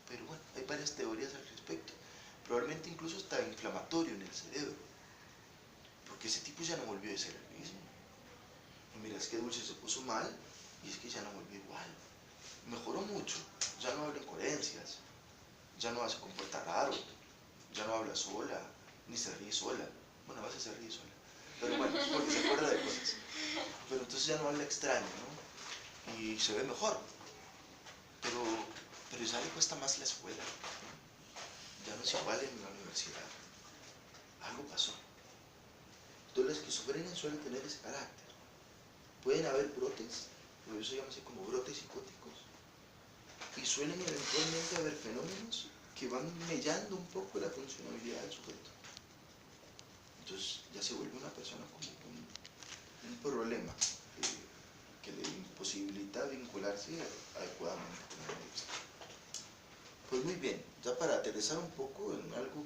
pero bueno, hay varias teorías al respecto, probablemente incluso está inflamatorio en el cerebro, porque ese tipo ya no volvió a ser el mismo. Y mira, es que Dulce se puso mal y es que ya no volvió igual, mejoró mucho, ya no habla incoherencias, ya no se comporta raro, ya no habla sola, ni se ríe sola. Bueno, a veces se ríe sola, pero bueno, es porque se acuerda de cosas. Pero entonces ya no habla extraño, ¿no? Y se ve mejor. pero ya le cuesta más la escuela, ¿no? Ya no es igual en la universidad. Algo pasó. Entonces la esquizofrenia suele tener ese carácter. Pueden haber brotes, pero eso se llama así como brotes psicóticos, y suelen eventualmente haber fenómenos que van mellando un poco la funcionalidad del sujeto. Entonces ya se vuelve una persona como con un problema que le imposibilita vincularse adecuadamente con el medio. Pues muy bien, ya para aterrizar un poco en algo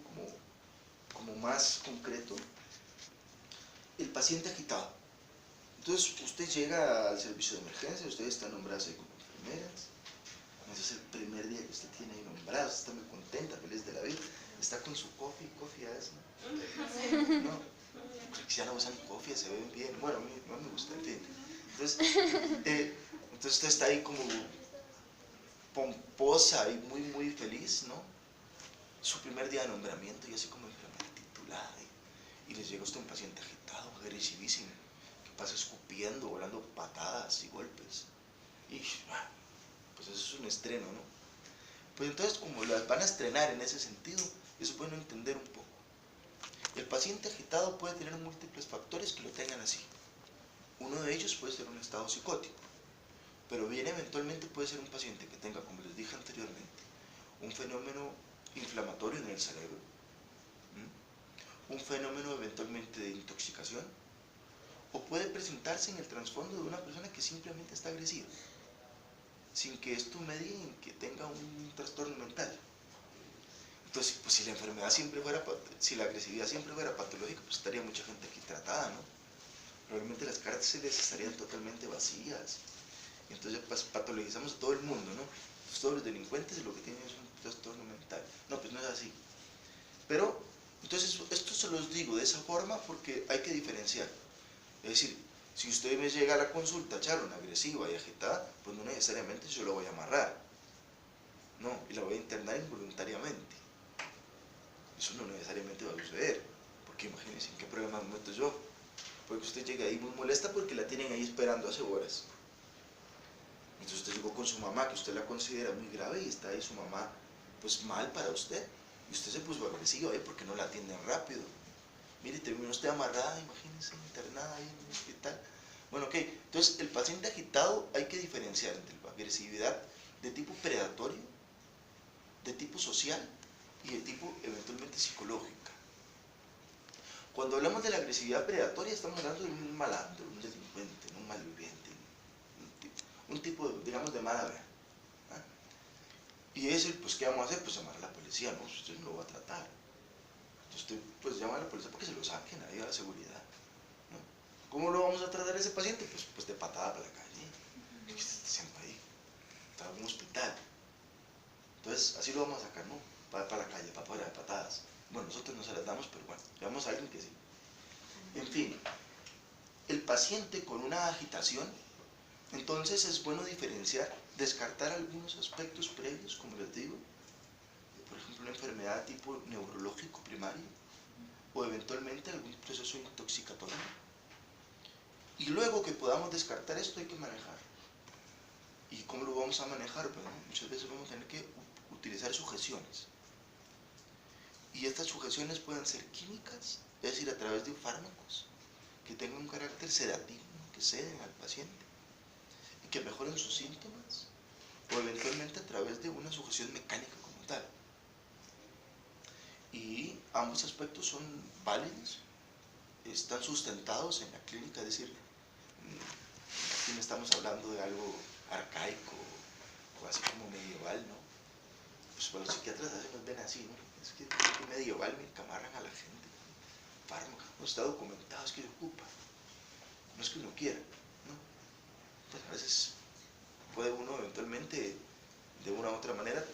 como más concreto, el paciente agitado. Entonces usted llega al servicio de emergencia, usted está nombrada ahí como enfermeras, ese es el primer día que usted tiene ahí nombrado, usted está muy contenta, feliz de la vida, está con su coffee es, ¿no? No, porque ya no usan coffee, se ven bien, bueno, a mí no me gusta, en fin. Entonces usted está ahí como pomposa y muy, muy feliz, ¿no? Su primer día de nombramiento y así como enfermera titulada, y les llega a usted un paciente agitado, agresivísimo, que pasa escupiendo, volando patadas y golpes. Y pues eso es un estreno, ¿no? Pues entonces, como las van a estrenar en ese sentido, es bueno entender un poco. El paciente agitado puede tener múltiples factores que lo tengan así. Uno de ellos puede ser un estado psicótico, pero bien eventualmente puede ser un paciente que tenga, como les dije anteriormente, un fenómeno inflamatorio en el cerebro, un fenómeno eventualmente de intoxicación, o puede presentarse en el trasfondo de una persona que simplemente está agresiva, sin que esto medie en que tenga un trastorno mental. Entonces, pues si la enfermedad siempre fuera, si la agresividad siempre fuera patológica, pues estaría mucha gente aquí tratada, ¿no? Probablemente las cárceles estarían totalmente vacías. Entonces pues, patologizamos a todo el mundo, ¿no? Pues todos los delincuentes lo que tienen es un trastorno mental. No, pues no es así. Pero, entonces, esto se los digo de esa forma porque hay que diferenciar. Es decir, si usted me llega a la consulta, Sharon, agresiva y agitada, pues no necesariamente yo lo voy a amarrar. No, y la voy a internar involuntariamente. Eso no necesariamente va a suceder. Porque imagínense en qué problema me meto yo. Porque usted llega ahí muy molesta porque la tienen ahí esperando hace horas. Entonces usted llegó con su mamá, que usted la considera muy grave, y está ahí su mamá, pues mal para usted. Y usted se puso agresivo ahí porque no la atienden rápido. Mire, terminó usted amarrada, imagínense, internada ahí en el hospital. Bueno, ok, entonces el paciente agitado hay que diferenciar entre la agresividad de tipo predatorio, de tipo social y de tipo eventualmente psicológica. Cuando hablamos de la agresividad predatoria estamos hablando de un malandro, un delincuente, un malviviente, un tipo, digamos, de mala vera. ¿Ah? Y ese, pues, ¿qué vamos a hacer? Pues llamar a la policía, ¿no? Usted no lo va a tratar. Entonces usted, pues, llama a la policía para que se lo saquen ahí a la seguridad, ¿no? ¿Cómo lo vamos a tratar a ese paciente? Pues de patada para la calle, siempre ahí, para un hospital. Entonces, así lo vamos a sacar, ¿no? Para la calle, para afuera, de patadas. Bueno, nosotros no se las damos, pero bueno, llevamos a alguien que sí. En fin, el paciente con una agitación, entonces es bueno diferenciar, descartar algunos aspectos previos, como les digo, por ejemplo, una enfermedad tipo neurológico primario, o eventualmente algún proceso intoxicatorio. Y luego que podamos descartar esto hay que manejar. ¿Y cómo lo vamos a manejar? Bueno, muchas veces vamos a tener que utilizar sujeciones. Y estas sujeciones pueden ser químicas, es decir, a través de fármacos que tengan un carácter sedativo, que ceden al paciente y que mejoren sus síntomas, o eventualmente a través de una sujeción mecánica como tal. Y ambos aspectos son válidos, están sustentados en la clínica, es decir, aquí no estamos hablando de algo arcaico o así como medieval, ¿no? Pues para los psiquiatras a veces nos ven así, ¿no? Es que medieval me encamarran a la gente. Fármaco, no está documentado, es que se ocupa. No es que uno quiera, ¿no? Pues a veces puede uno eventualmente, de una u otra manera,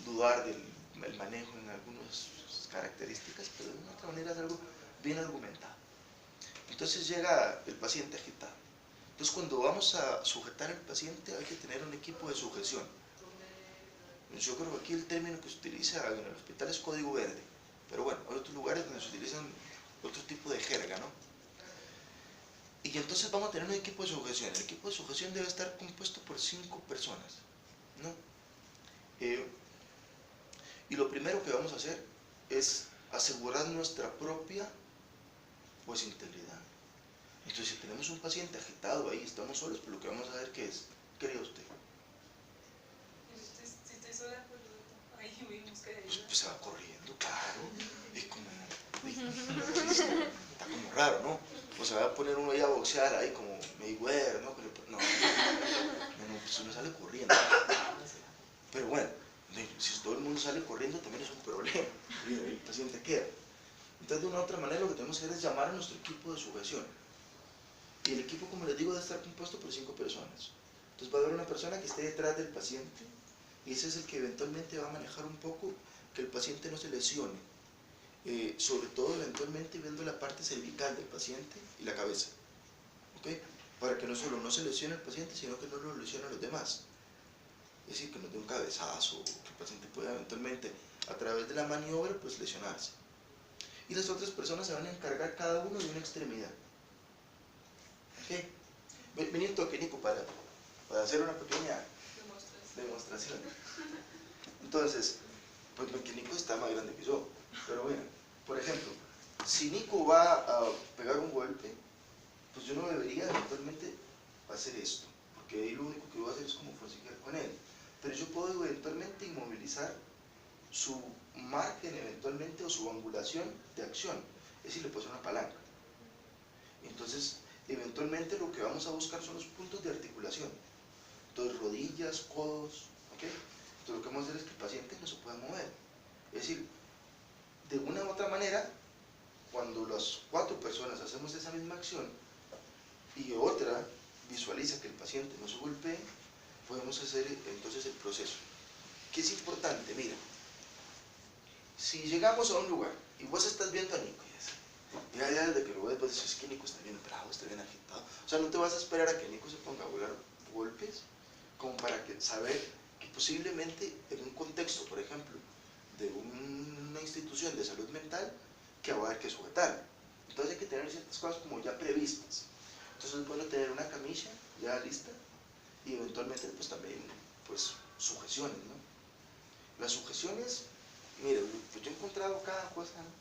dudar del manejo en algunas características, pero de una otra manera es algo bien argumentado. Entonces llega el paciente agitado. Entonces cuando vamos a sujetar al paciente hay que tener un equipo de sujeción. Yo creo que aquí el término que se utiliza en el hospital es código verde, pero bueno, hay otros lugares donde se utilizan otro tipo de jerga, ¿no? Y entonces vamos a tener un equipo de sujeción. El equipo de sujeción debe estar compuesto por 5 personas, ¿no? Y lo primero que vamos a hacer es asegurar nuestra propia pues integridad. Entonces, si tenemos un paciente agitado ahí, estamos solos, pues lo que vamos a ver que es, ¿qué cree usted? Si estoy sola, pues ahí voy a buscar ayuda. Pues se va corriendo, claro. Es como, está como raro, ¿no? O se va a poner uno ahí a boxear ahí como Mayweather, ¿no? No, pues uno sale corriendo. Pero bueno, si todo el mundo sale corriendo también es un problema. El paciente queda. Entonces, de una u otra manera, lo que tenemos que hacer es llamar a nuestro equipo de sujeción. Y el equipo, como les digo, debe estar compuesto por 5 personas. Entonces va a haber una persona que esté detrás del paciente, y ese es el que eventualmente va a manejar un poco que el paciente no se lesione. Sobre todo, eventualmente, viendo la parte cervical del paciente y la cabeza. ¿Ok? Para que no solo no se lesione el paciente, sino que no lo lesione a los demás. Es decir, que nos dé un cabezazo, que el paciente pueda eventualmente, a través de la maniobra, pues lesionarse. Y las otras personas se van a encargar cada uno de una extremidad. ¿Ok? Vení un toque, Nico, para hacer una pequeña demostración. Entonces, pues que Nico está más grande que yo. Pero bueno, por ejemplo, si Nico va a pegar un golpe, pues yo no debería eventualmente hacer esto, porque ahí lo único que voy a hacer es como forcejear con él. Pero yo puedo eventualmente inmovilizar su margen eventualmente o su angulación de acción, es decir, le puedo hacer una palanca. Entonces, eventualmente lo que vamos a buscar son los puntos de articulación. Entonces, rodillas, codos, ¿ok? Entonces, lo que vamos a hacer es que el paciente no se pueda mover. Es decir, de una u otra manera, cuando las 4 personas hacemos esa misma acción y otra visualiza que el paciente no se golpee, podemos hacer entonces el proceso. ¿Qué es importante? Mira, si llegamos a un lugar y vos estás viendo a Nico, ya desde que lo ves, vos decís que Nico está bien bravo, está bien agitado. O sea, no te vas a esperar a que Nico se ponga a volar golpes, como para saber que posiblemente en un contexto, por ejemplo, de una institución de salud mental, que va a haber que sujetar. Entonces hay que tener ciertas cosas como ya previstas. Entonces es bueno tener una camilla ya lista y eventualmente pues también pues sujeciones, ¿no? Las sujeciones, mire, pues yo he encontrado cada cosa, ¿no?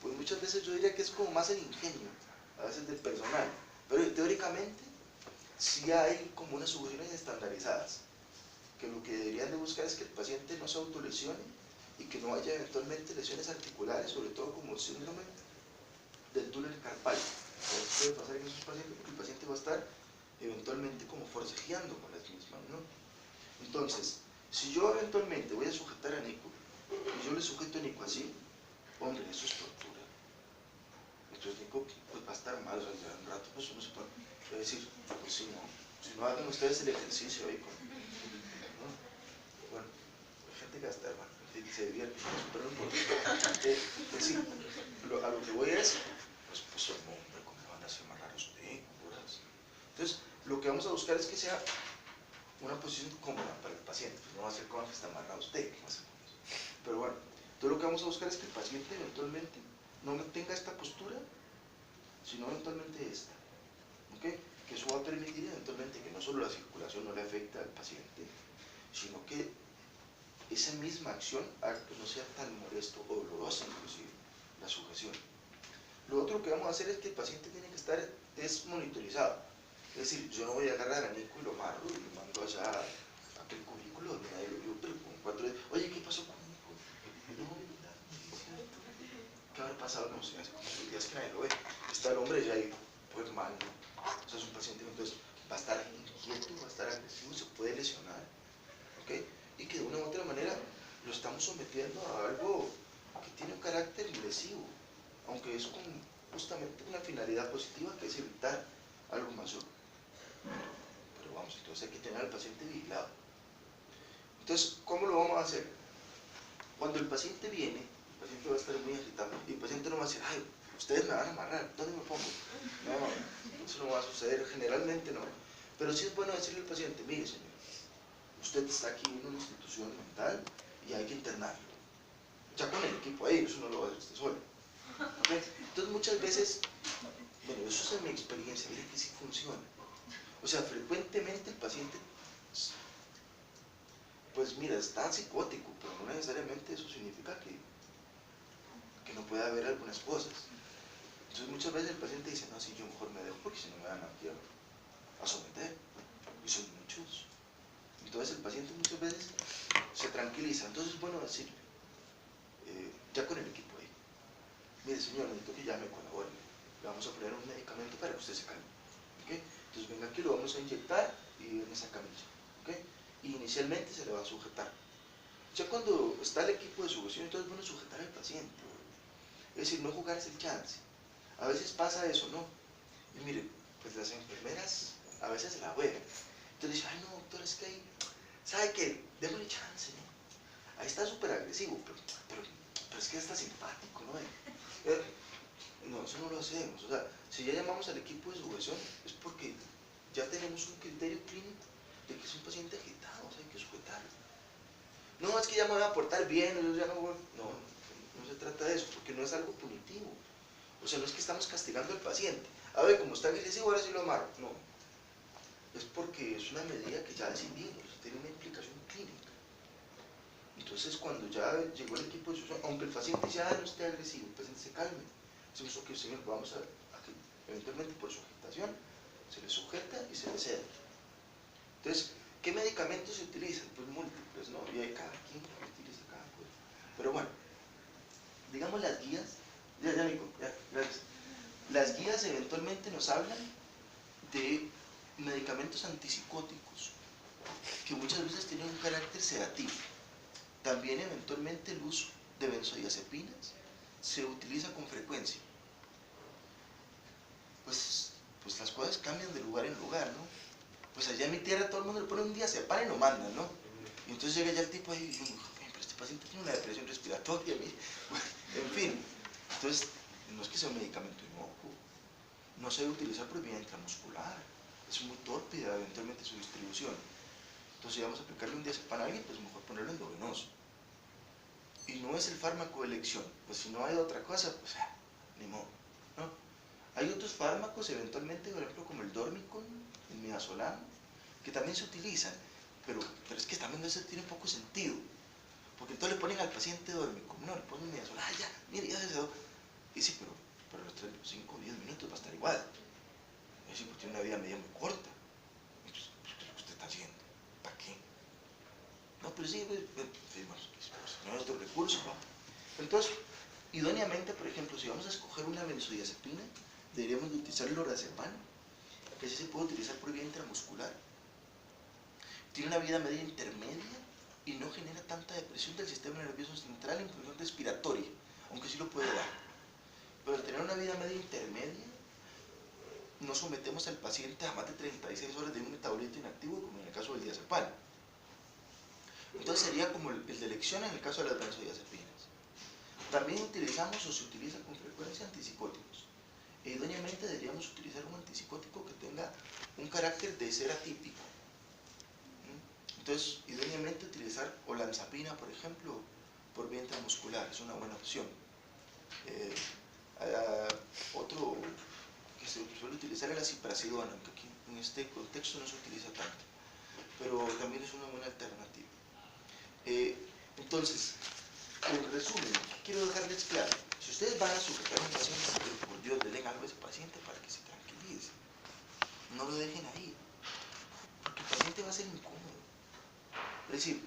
Pues muchas veces yo diría que es como más el ingenio, a veces del personal, pero teóricamente sí hay como unas sujeciones estandarizadas, que lo que deberían de buscar es que el paciente no se autolesione y que no haya eventualmente lesiones articulares, sobre todo como el síndrome del túnel carpal. Eso puede pasar en esos pacientes porque el paciente va a estar eventualmente como forcejeando con las mismas, ¿no? Entonces, si yo eventualmente voy a sujetar a Nico, y yo le sujeto a Nico así, hombre, eso es tortura. Entonces Nico pues, va a estar mal, o sea, ya un rato pues uno se puede decir, pues si no hagan ustedes el ejercicio ahí con, ¿no? Bueno, hay gente que hasta, bueno, se divierte, pero no importa. Es decir, a lo que voy es, pues hombre, ¿cómo van a hacer amarrar a usted? Entonces, lo que vamos a buscar es que sea una posición cómoda para el paciente, pues no va a ser como que está amarrado usted, ¿qué va a hacer con eso? Pero bueno, entonces lo que vamos a buscar es que el paciente eventualmente no tenga esta postura, sino eventualmente esta, ¿ok? Que eso va a permitir eventualmente que no solo la circulación no le afecte al paciente, sino que esa misma acción haga que no sea tan molesto o dolorosa inclusive, la sujeción. Lo otro que vamos a hacer es que el paciente tiene que estar monitorizado. Es decir, yo no voy a agarrar a Nico y lo amarro y lo mando allá a aquel cubículo donde nadie lo vio, pero con 4 días, oye, ¿qué pasó con Nico? No, ¿qué habrá pasado? No sé, hace como 6 días que nadie lo ve. Está el hombre ya ahí, pues mal, ¿no? O sea, es un paciente que entonces va a estar inquieto, va a estar agresivo, se puede lesionar, ¿ok? Y que de una u otra manera lo estamos sometiendo a algo que tiene un carácter lesivo, aunque es con justamente una finalidad positiva que es evitar algo mayor. Pero vamos, entonces hay que tener al paciente vigilado. Entonces, ¿cómo lo vamos a hacer? Cuando el paciente viene, el paciente va a estar muy agitado y el paciente no va a decir, ay, ustedes me van a amarrar, ¿dónde me pongo? No, eso no va a suceder, generalmente no. Pero sí es bueno decirle al paciente, mire señor, usted está aquí en una institución mental y hay que internarlo. Ya con el equipo ahí, eso no lo va a hacer usted solo. ¿Okay? Entonces muchas veces, bueno, eso es mi experiencia, mire que sí funciona. O sea, frecuentemente el paciente, pues mira, es tan psicótico, pero no necesariamente eso significa que no pueda haber algunas cosas. Entonces muchas veces el paciente dice, no, sí, yo mejor me dejo porque si no me van a someter, y son muchos. Entonces el paciente muchas veces se tranquiliza. Entonces es bueno decir, ya con el equipo ahí, mire señor, necesito que ya me colabore, le vamos a poner un medicamento para que usted se calme, ¿okay? Entonces venga aquí, lo vamos a inyectar y en esa camilla, ¿okay? Y inicialmente se le va a sujetar. Ya cuando está el equipo de sujeción, entonces es bueno sujetar al paciente, es decir, no jugarse el chance. A veces pasa eso, ¿no? Y mire, pues las enfermeras a veces se la juegan. Entonces dicen, ay no, doctor, es que ahí, ¿sabe qué? Démosle chance, ¿no? Ahí está súper agresivo, pero es que está simpático, ¿no? No, eso no lo hacemos. O sea, si ya llamamos al equipo de sujeción, es porque ya tenemos un criterio clínico de que es un paciente agitado, o sea, hay que sujetarlo. No, es que ya me voy a portar bien, yo ya no voy. No se trata de eso, porque no es algo punitivo. O sea, no es que estamos castigando al paciente. A ver, como está agresivo, ahora sí lo amarro. No. Es porque es una medida que ya decidimos, tiene una implicación clínica. Entonces, cuando ya llegó el equipo de sujeción, aunque el paciente ya no esté agresivo, el paciente se calme. Decimos, ok, señor, vamos a que eventualmente por sujetación se le sujeta y se le cede. Entonces, ¿qué medicamentos se utilizan? Pues múltiples, ¿no? Y hay cada quien que utiliza cada cosa. Pero bueno, digamos las guías, gracias. Las guías eventualmente nos hablan de medicamentos antipsicóticos que muchas veces tienen un carácter sedativo. También eventualmente el uso de benzodiazepinas se utiliza con frecuencia. Pues las cosas cambian de lugar en lugar, ¿no? Pues allá en mi tierra todo el mundo le pone un diazepam y lo mandan, ¿no? Y entonces llega ya el tipo ahí y dice, pero este paciente tiene una depresión respiratoria, mire. Bueno, en fin, entonces no es que sea un medicamento inocuo, no se debe utilizar por vía intramuscular, es muy tórpida eventualmente su distribución. Entonces si vamos a aplicarle un diazepam a alguien, pues mejor ponerlo endovenoso. Y no es el fármaco de elección, pues si no hay otra cosa, pues ni modo, ¿no? Hay otros fármacos eventualmente, por ejemplo, como el Dormicon, el midazolam, que también se utilizan, pero es que también eso tiene poco sentido, porque entonces le ponen al paciente Dormicon, no, le ponen midazolam, ya, mire, ya se quedó. Y sí, pero los 3, 5 o 10 minutos va a estar igual. Es decir, porque tiene una vida media muy corta. Entonces, ¿qué es lo que usted está haciendo? ¿Para qué? No, pero sí, pues, no es otro recurso, ¿no? Entonces, idóneamente, por ejemplo, si vamos a escoger una benzodiazepina, deberíamos de utilizar el lorazepam, que sí se puede utilizar por vía intramuscular. Tiene una vida media intermedia y no genera tanta depresión del sistema nervioso central en función respiratoria, aunque sí lo puede dar. Pero al tener una vida media intermedia, no sometemos al paciente a más de 36 horas de un metabolito inactivo, como en el caso del diazepam. Entonces sería como el de elección en el caso de las benzodiazepinas. También utilizamos o se utiliza con frecuencia antipsicóticos. E idóneamente deberíamos utilizar un antipsicótico que tenga un carácter de ser atípico. Entonces, idóneamente utilizar olanzapina, por ejemplo, por vía intramuscular, es una buena opción. Otro que se suele utilizar es la ciprasidona, aunque aquí en este contexto no se utiliza tanto, pero también es una buena alternativa. Entonces, en resumen, quiero dejarles claro, si ustedes van a sujetar a un paciente, pero por Dios, denle algo a ese paciente para que se tranquilice. No lo dejen ahí, porque el paciente va a ser incómodo. Es decir,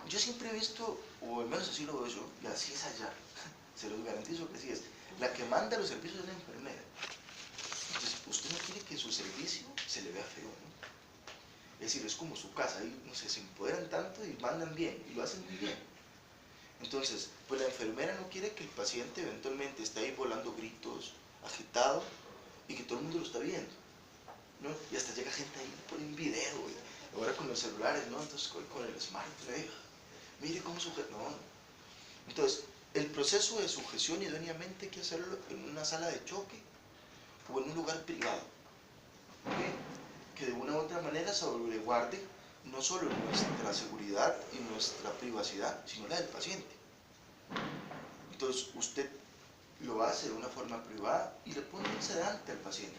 yo siempre he visto, o al menos así lo veo yo, y así es allá, se los garantizo que así es, la que manda los servicios es la enfermera. Entonces, usted no quiere que su servicio se le vea feo, ¿no? Es decir, es como su casa, ahí, no sé, se empoderan tanto y mandan bien, y lo hacen muy bien. Entonces, pues la enfermera no quiere que el paciente eventualmente esté ahí volando gritos, agitado, y que todo el mundo lo está viendo, ¿no? Y hasta llega gente ahí, ponen video, ahora con los celulares, ¿no? Entonces con el smartphone, mire cómo sujeta, no. Entonces, el proceso de sujeción idóneamente hay que hacerlo en una sala de choque o en un lugar privado, ¿okay? Que de una u otra manera salvaguarde no solo nuestra seguridad y nuestra privacidad, sino la del paciente. Entonces, usted lo hace de una forma privada y le pone un sedante al paciente.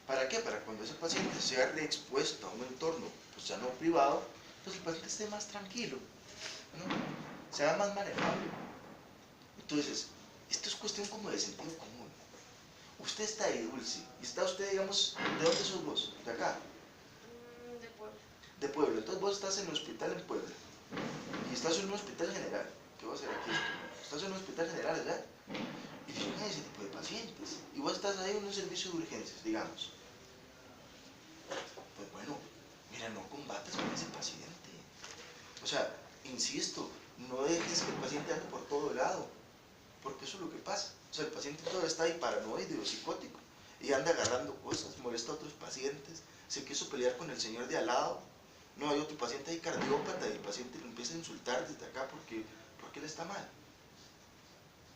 ¿Para qué? Para cuando ese paciente sea reexpuesto a un entorno, pues ya no privado, pues el paciente esté más tranquilo, ¿no? Sea más manejable. Entonces, esto es cuestión como de sentido común. Usted está ahí, Dulce, y está usted, digamos, ¿de dónde sos vos? ¿De acá? De Puebla. De Puebla. Entonces vos estás en un hospital en Puebla, y estás en un hospital general. ¿Qué va a hacer aquí? Estás en un hospital general allá, y llegan ese tipo de pacientes, y vos estás ahí en un servicio de urgencias, digamos. Pues bueno, mira, no combates con ese paciente. O sea, insisto, no dejes que el paciente ande por todo lado, porque eso es lo que pasa. O sea, el paciente todavía está ahí paranoide o psicótico y anda agarrando cosas, molesta a otros pacientes, se quiso pelear con el señor de al lado. No, hay otro paciente ahí cardiópata y el paciente lo empieza a insultar desde acá porque él está mal.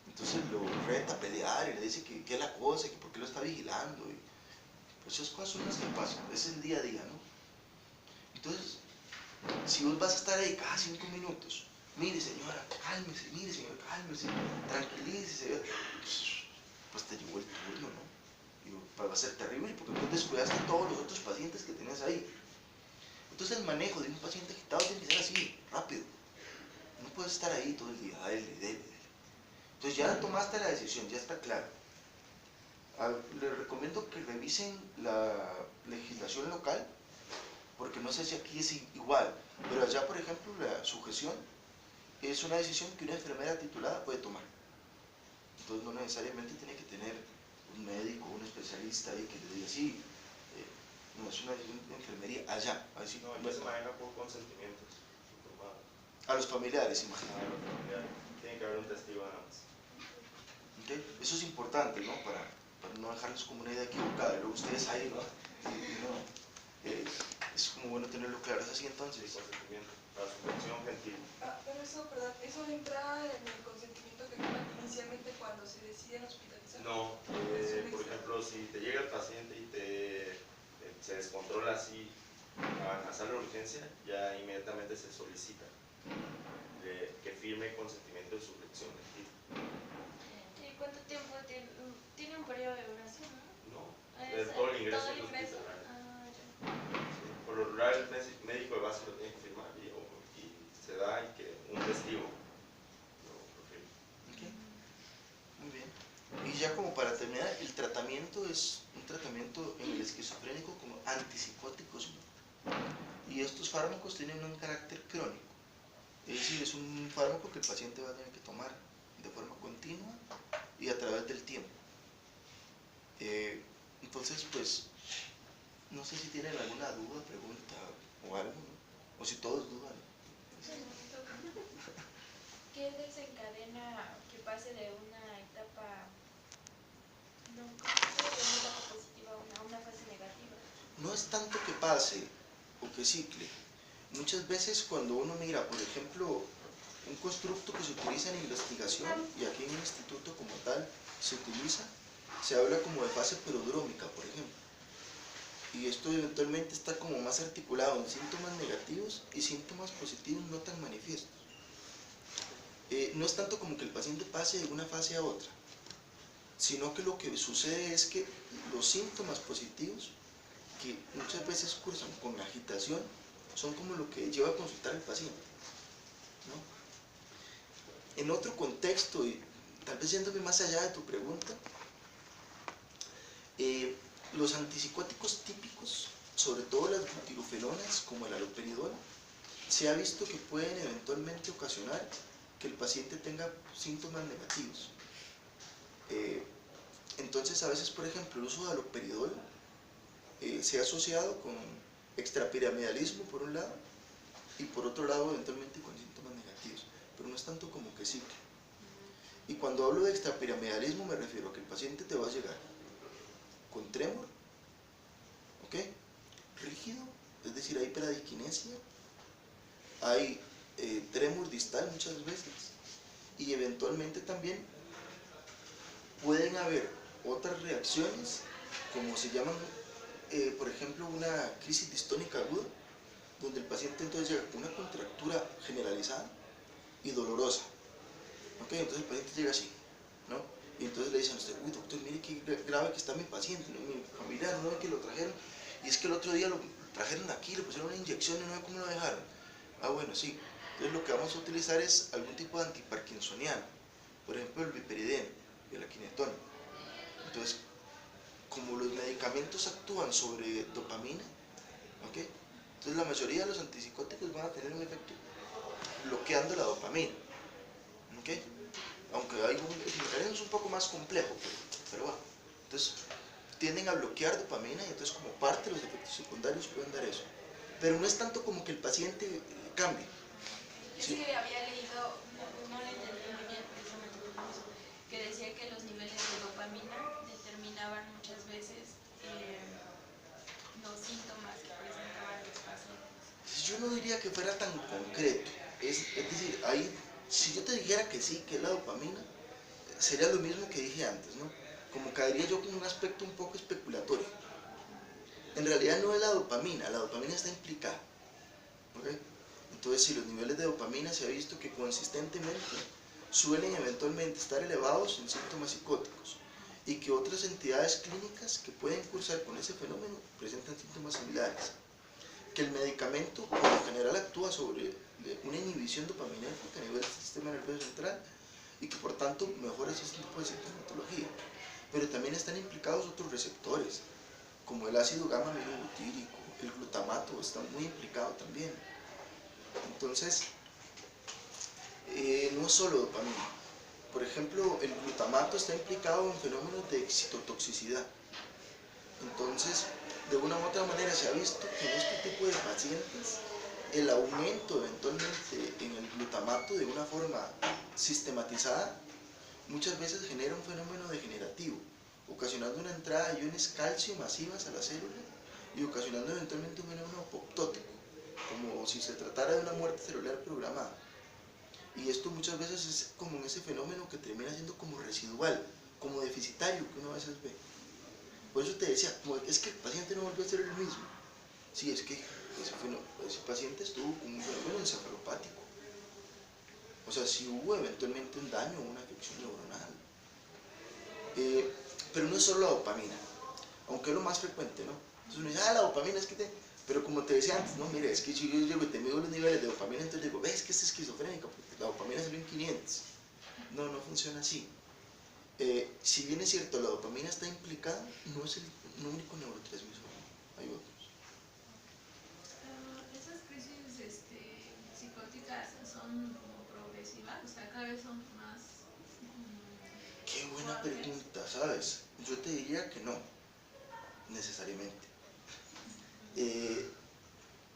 Entonces lo reta a pelear y le dice que es la cosa, que por qué lo está vigilando. Y pues esas cosas son las que pasan, es el día a día, ¿no? Entonces, si vos vas a estar ahí cada 5 minutos, mire señora, cálmese, mire señor, cálmese, tranquilícese, pues te llegó el turno, ¿no? Y va a ser terrible porque vos descuidaste a todos los otros pacientes que tenías ahí. Entonces el manejo de un paciente agitado tiene que ser así, rápido. No puedes estar ahí todo el día, dele. Entonces ya tomaste la decisión, ya está claro. Les recomiendo que revisen la legislación local, porque no sé si aquí es igual, pero allá, por ejemplo, la sujeción es una decisión que una enfermera titulada puede tomar. Entonces no necesariamente tiene que tener un médico, un especialista ahí que le diga sí, no, es una decisión de enfermería allá. Así, no, aquí se maneja por consentimientos. A los familiares, A imagínate. los familiares. Tiene que haber un testigo nada más. ¿Okay? Eso es importante, ¿no? Para no dejarlos como una idea equivocada. Y luego ustedes ahí, ¿no? Es como bueno tenerlo claro. ¿Es así entonces? Consentimiento. La subvención gentil. Pero eso, perdón, eso entra en el consentimiento que toman inicialmente cuando se deciden hospitalizar. No, por ejemplo, si te llega el paciente y se descontrola así a la sala de urgencia, ya inmediatamente se solicita que firme consentimiento de subvención gentil. ¿Y cuánto tiempo tiene un periodo de duración, no? No, todo el ingreso ¿Todo el ingreso? hospitalario. Ah, ya. Sí, por lo rural el médico de base lo tiene que firmar y se da y que un testigo lo firme. Okay. Muy bien. Y ya como para terminar, el tratamiento es un tratamiento en el esquizofrénico como antipsicóticos, y estos fármacos tienen un carácter crónico, es decir, es un fármaco que el paciente va a tener que tomar de forma continua y a través del tiempo. Entonces, pues, no sé si tienen alguna duda, pregunta o algo, ¿no? O si todos dudan. ¿Qué desencadena que pase de una etapa, no, ¿cómo se dice? De una etapa positiva a una fase negativa? No es tanto que pase o que cicle. Muchas veces cuando uno mira, por ejemplo, un constructo que se utiliza en investigación, y aquí en el instituto como tal se utiliza, se habla como de fase prodrómica, por ejemplo. Y esto eventualmente está como más articulado en síntomas negativos y síntomas positivos no tan manifiestos. No es tanto como que el paciente pase de una fase a otra, sino que lo que sucede es que los síntomas positivos, que muchas veces cursan con agitación, son como lo que lleva a consultar al paciente, ¿no? En otro contexto, y tal vez yéndome más allá de tu pregunta, los antipsicóticos típicos, sobre todo las butirofenonas como el haloperidol, se ha visto que pueden eventualmente ocasionar que el paciente tenga síntomas negativos. Entonces, a veces, por ejemplo, el uso de haloperidol se ha asociado con extrapiramidalismo por un lado y por otro lado eventualmente con síntomas negativos, pero no es tanto como que sí. Y cuando hablo de extrapiramidalismo me refiero a que el paciente te va a llegar con trémor, ¿ok? Rígido, es decir, hay bradiquinesia, hay trémor distal muchas veces, y eventualmente también pueden haber otras reacciones, como se llaman, por ejemplo, una crisis distónica aguda, donde el paciente entonces llega con una contractura generalizada y dolorosa, ¿ok? Entonces el paciente llega así, ¿no? Y entonces le dicen a usted, uy doctor, mire qué grave que está mi paciente, ¿no? Mi familiar, no ve que lo trajeron, y es que el otro día lo trajeron aquí, le pusieron una inyección y no ve cómo lo dejaron. Ah, bueno, sí. Entonces lo que vamos a utilizar es algún tipo de antiparkinsoniano, por ejemplo el viperideno y el aquinetón. Entonces, como los medicamentos actúan sobre dopamina, ¿ok? Entonces la mayoría de los antipsicóticos van a tener un efecto bloqueando la dopamina, ¿ok? Aunque hay el mecanismo es un poco más complejo, pero bueno. Entonces tienden a bloquear dopamina y entonces como parte de los efectos secundarios pueden dar eso. Pero no es tanto como que el paciente cambie. Es ¿Sí? que había leído, no lo entendí muy bien precisamente por eso, que decía que los niveles de dopamina determinaban muchas veces los síntomas que presentaban los pacientes. Yo no diría que fuera tan concreto. Es decir, ahí, si yo te dijera que sí, que es la dopamina, sería lo mismo que dije antes, ¿no? Como caería yo con un aspecto un poco especulatorio. En realidad no es la dopamina está implicada, ¿ok? Entonces, si los niveles de dopamina se ha visto que consistentemente suelen eventualmente estar elevados en síntomas psicóticos y que otras entidades clínicas que pueden cursar con ese fenómeno presentan síntomas similares, que el medicamento por lo general actúa sobre una inhibición dopaminérgica a nivel del sistema nervioso central y que por tanto mejora ese tipo de sintomatología. Pero también están implicados otros receptores, como el ácido gamma aminobutírico, el glutamato está muy implicado también. Entonces, no es solo dopamina. Por ejemplo, el glutamato está implicado en fenómenos de excitotoxicidad. Entonces, de una u otra manera se ha visto que en este tipo de pacientes el aumento eventualmente en el glutamato de una forma sistematizada muchas veces genera un fenómeno degenerativo, ocasionando una entrada de iones calcio masivas a la célula y ocasionando eventualmente un fenómeno apoptótico, como si se tratara de una muerte celular programada. Y esto muchas veces es como ese fenómeno que termina siendo como residual, como deficitario que uno a veces ve. Por eso te decía, es que el paciente no volvió a ser el mismo. Sí, es que ese paciente estuvo con un fenómeno encefalopático. O sea, si hubo eventualmente un daño o una afección neuronal. Pero no es solo la dopamina, aunque es lo más frecuente, ¿no? Entonces uno dice, la dopamina es que te... Pero como te decía antes, no, mire, es que si yo llego y te mido los niveles de dopamina, entonces digo, ves que es esquizofrénica, porque la dopamina salió en 500. No, no funciona así. Si bien es cierto, la dopamina está implicada, no es el único neurotransmisor, hay otros. Esas crisis psicóticas son como progresivas, o sea, cada vez son más... Qué buena pregunta, ¿sabes? Yo te diría que no, necesariamente.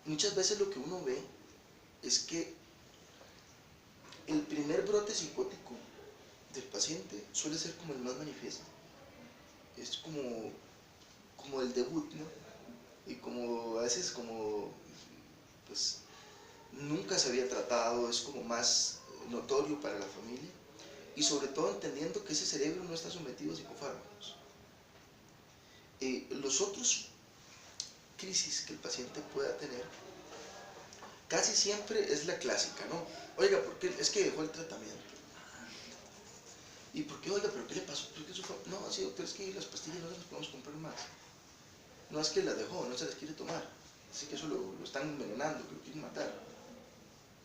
Muchas veces lo que uno ve es que el primer brote psicótico del paciente suele ser como el más manifiesto. Es como el debut, ¿no? Y como a veces como, pues, nunca se había tratado, es como más notorio para la familia. Y sobre todo entendiendo que ese cerebro no está sometido a psicofármacos. Los otros crisis que el paciente pueda tener, casi siempre es la clásica, ¿no? Oiga, ¿por qué? Es que dejó el tratamiento. ¿Y por qué? Oiga, ¿pero qué le pasó? ¿Por qué eso fue? No, sí, doctor, es que las pastillas no se las podemos comprar más. No es que las dejó, no se las quiere tomar. Así que eso lo están envenenando, que lo quieren matar.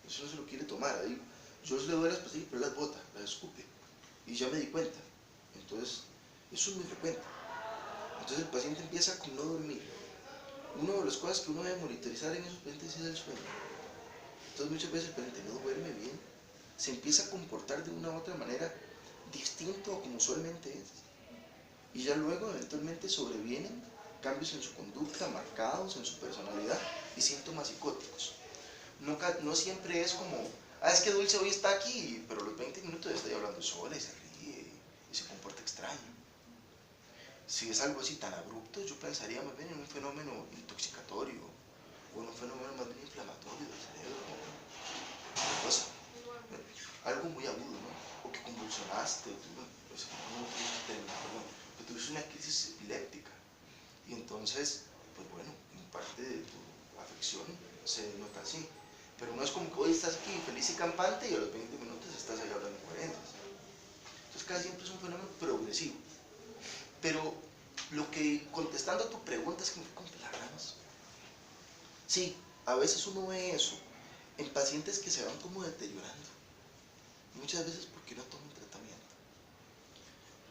Eso no se lo quiere tomar. Ahí, yo le doy las pastillas, pero las bota, las escupe. Y ya me di cuenta. Entonces, eso es muy frecuente. Entonces el paciente empieza con no dormir. Una de las cosas que uno debe monitorizar en esos pacientes es el sueño. Entonces muchas veces el paciente no duerme bien, se empieza a comportar de una u otra manera distinto a como usualmente es. Y ya luego eventualmente sobrevienen cambios en su conducta, marcados en su personalidad y síntomas psicóticos. No siempre es como, es que Dulce hoy está aquí, pero a los 20 minutos está hablando sola y se ríe y se comporta extraño. Si es algo así tan abrupto, yo pensaría más bien en un fenómeno intoxicatorio o en un fenómeno más bien inflamatorio del cerebro. Cosa, algo muy agudo, ¿no? O que convulsionaste, que tuviste una crisis epiléptica. Y entonces, pues bueno, en parte de tu afección se nota así. Pero no es como que hoy estás aquí feliz y campante y a los 20 minutos estás ahí hablando coherencias. Entonces casi siempre es un fenómeno progresivo. Pero lo que, contestando a tu pregunta, es que me fui con palabras. Sí, a veces uno ve eso en pacientes que se van como deteriorando, muchas veces porque no toman tratamiento.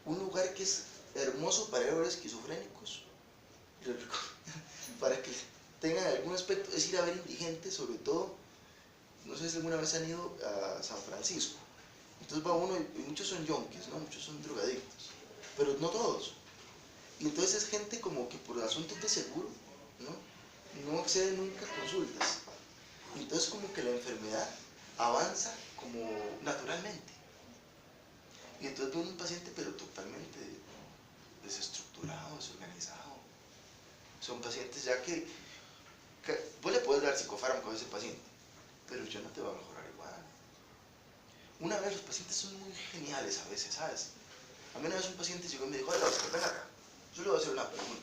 Un lugar que es hermoso para ir a ver esquizofrénicos, para que tengan algún aspecto, es ir a ver indigentes, sobre todo, no sé si alguna vez han ido a San Francisco, entonces va uno, y muchos son yonkis, ¿no? Muchos son drogadictos, pero no todos. Y entonces es gente como que por asuntos de seguro, no accede nunca a consultas. Y entonces como que la enfermedad avanza como naturalmente. Y entonces ven un paciente pero totalmente desestructurado, desorganizado. Son pacientes ya que vos le puedes dar psicofármaco a ese paciente, pero ya no te va a mejorar igual. Una vez los pacientes son muy geniales a veces, ¿sabes? A mí una vez un paciente llegó y me dijo, oiga, doctor, ven acá, yo le voy a hacer una pregunta.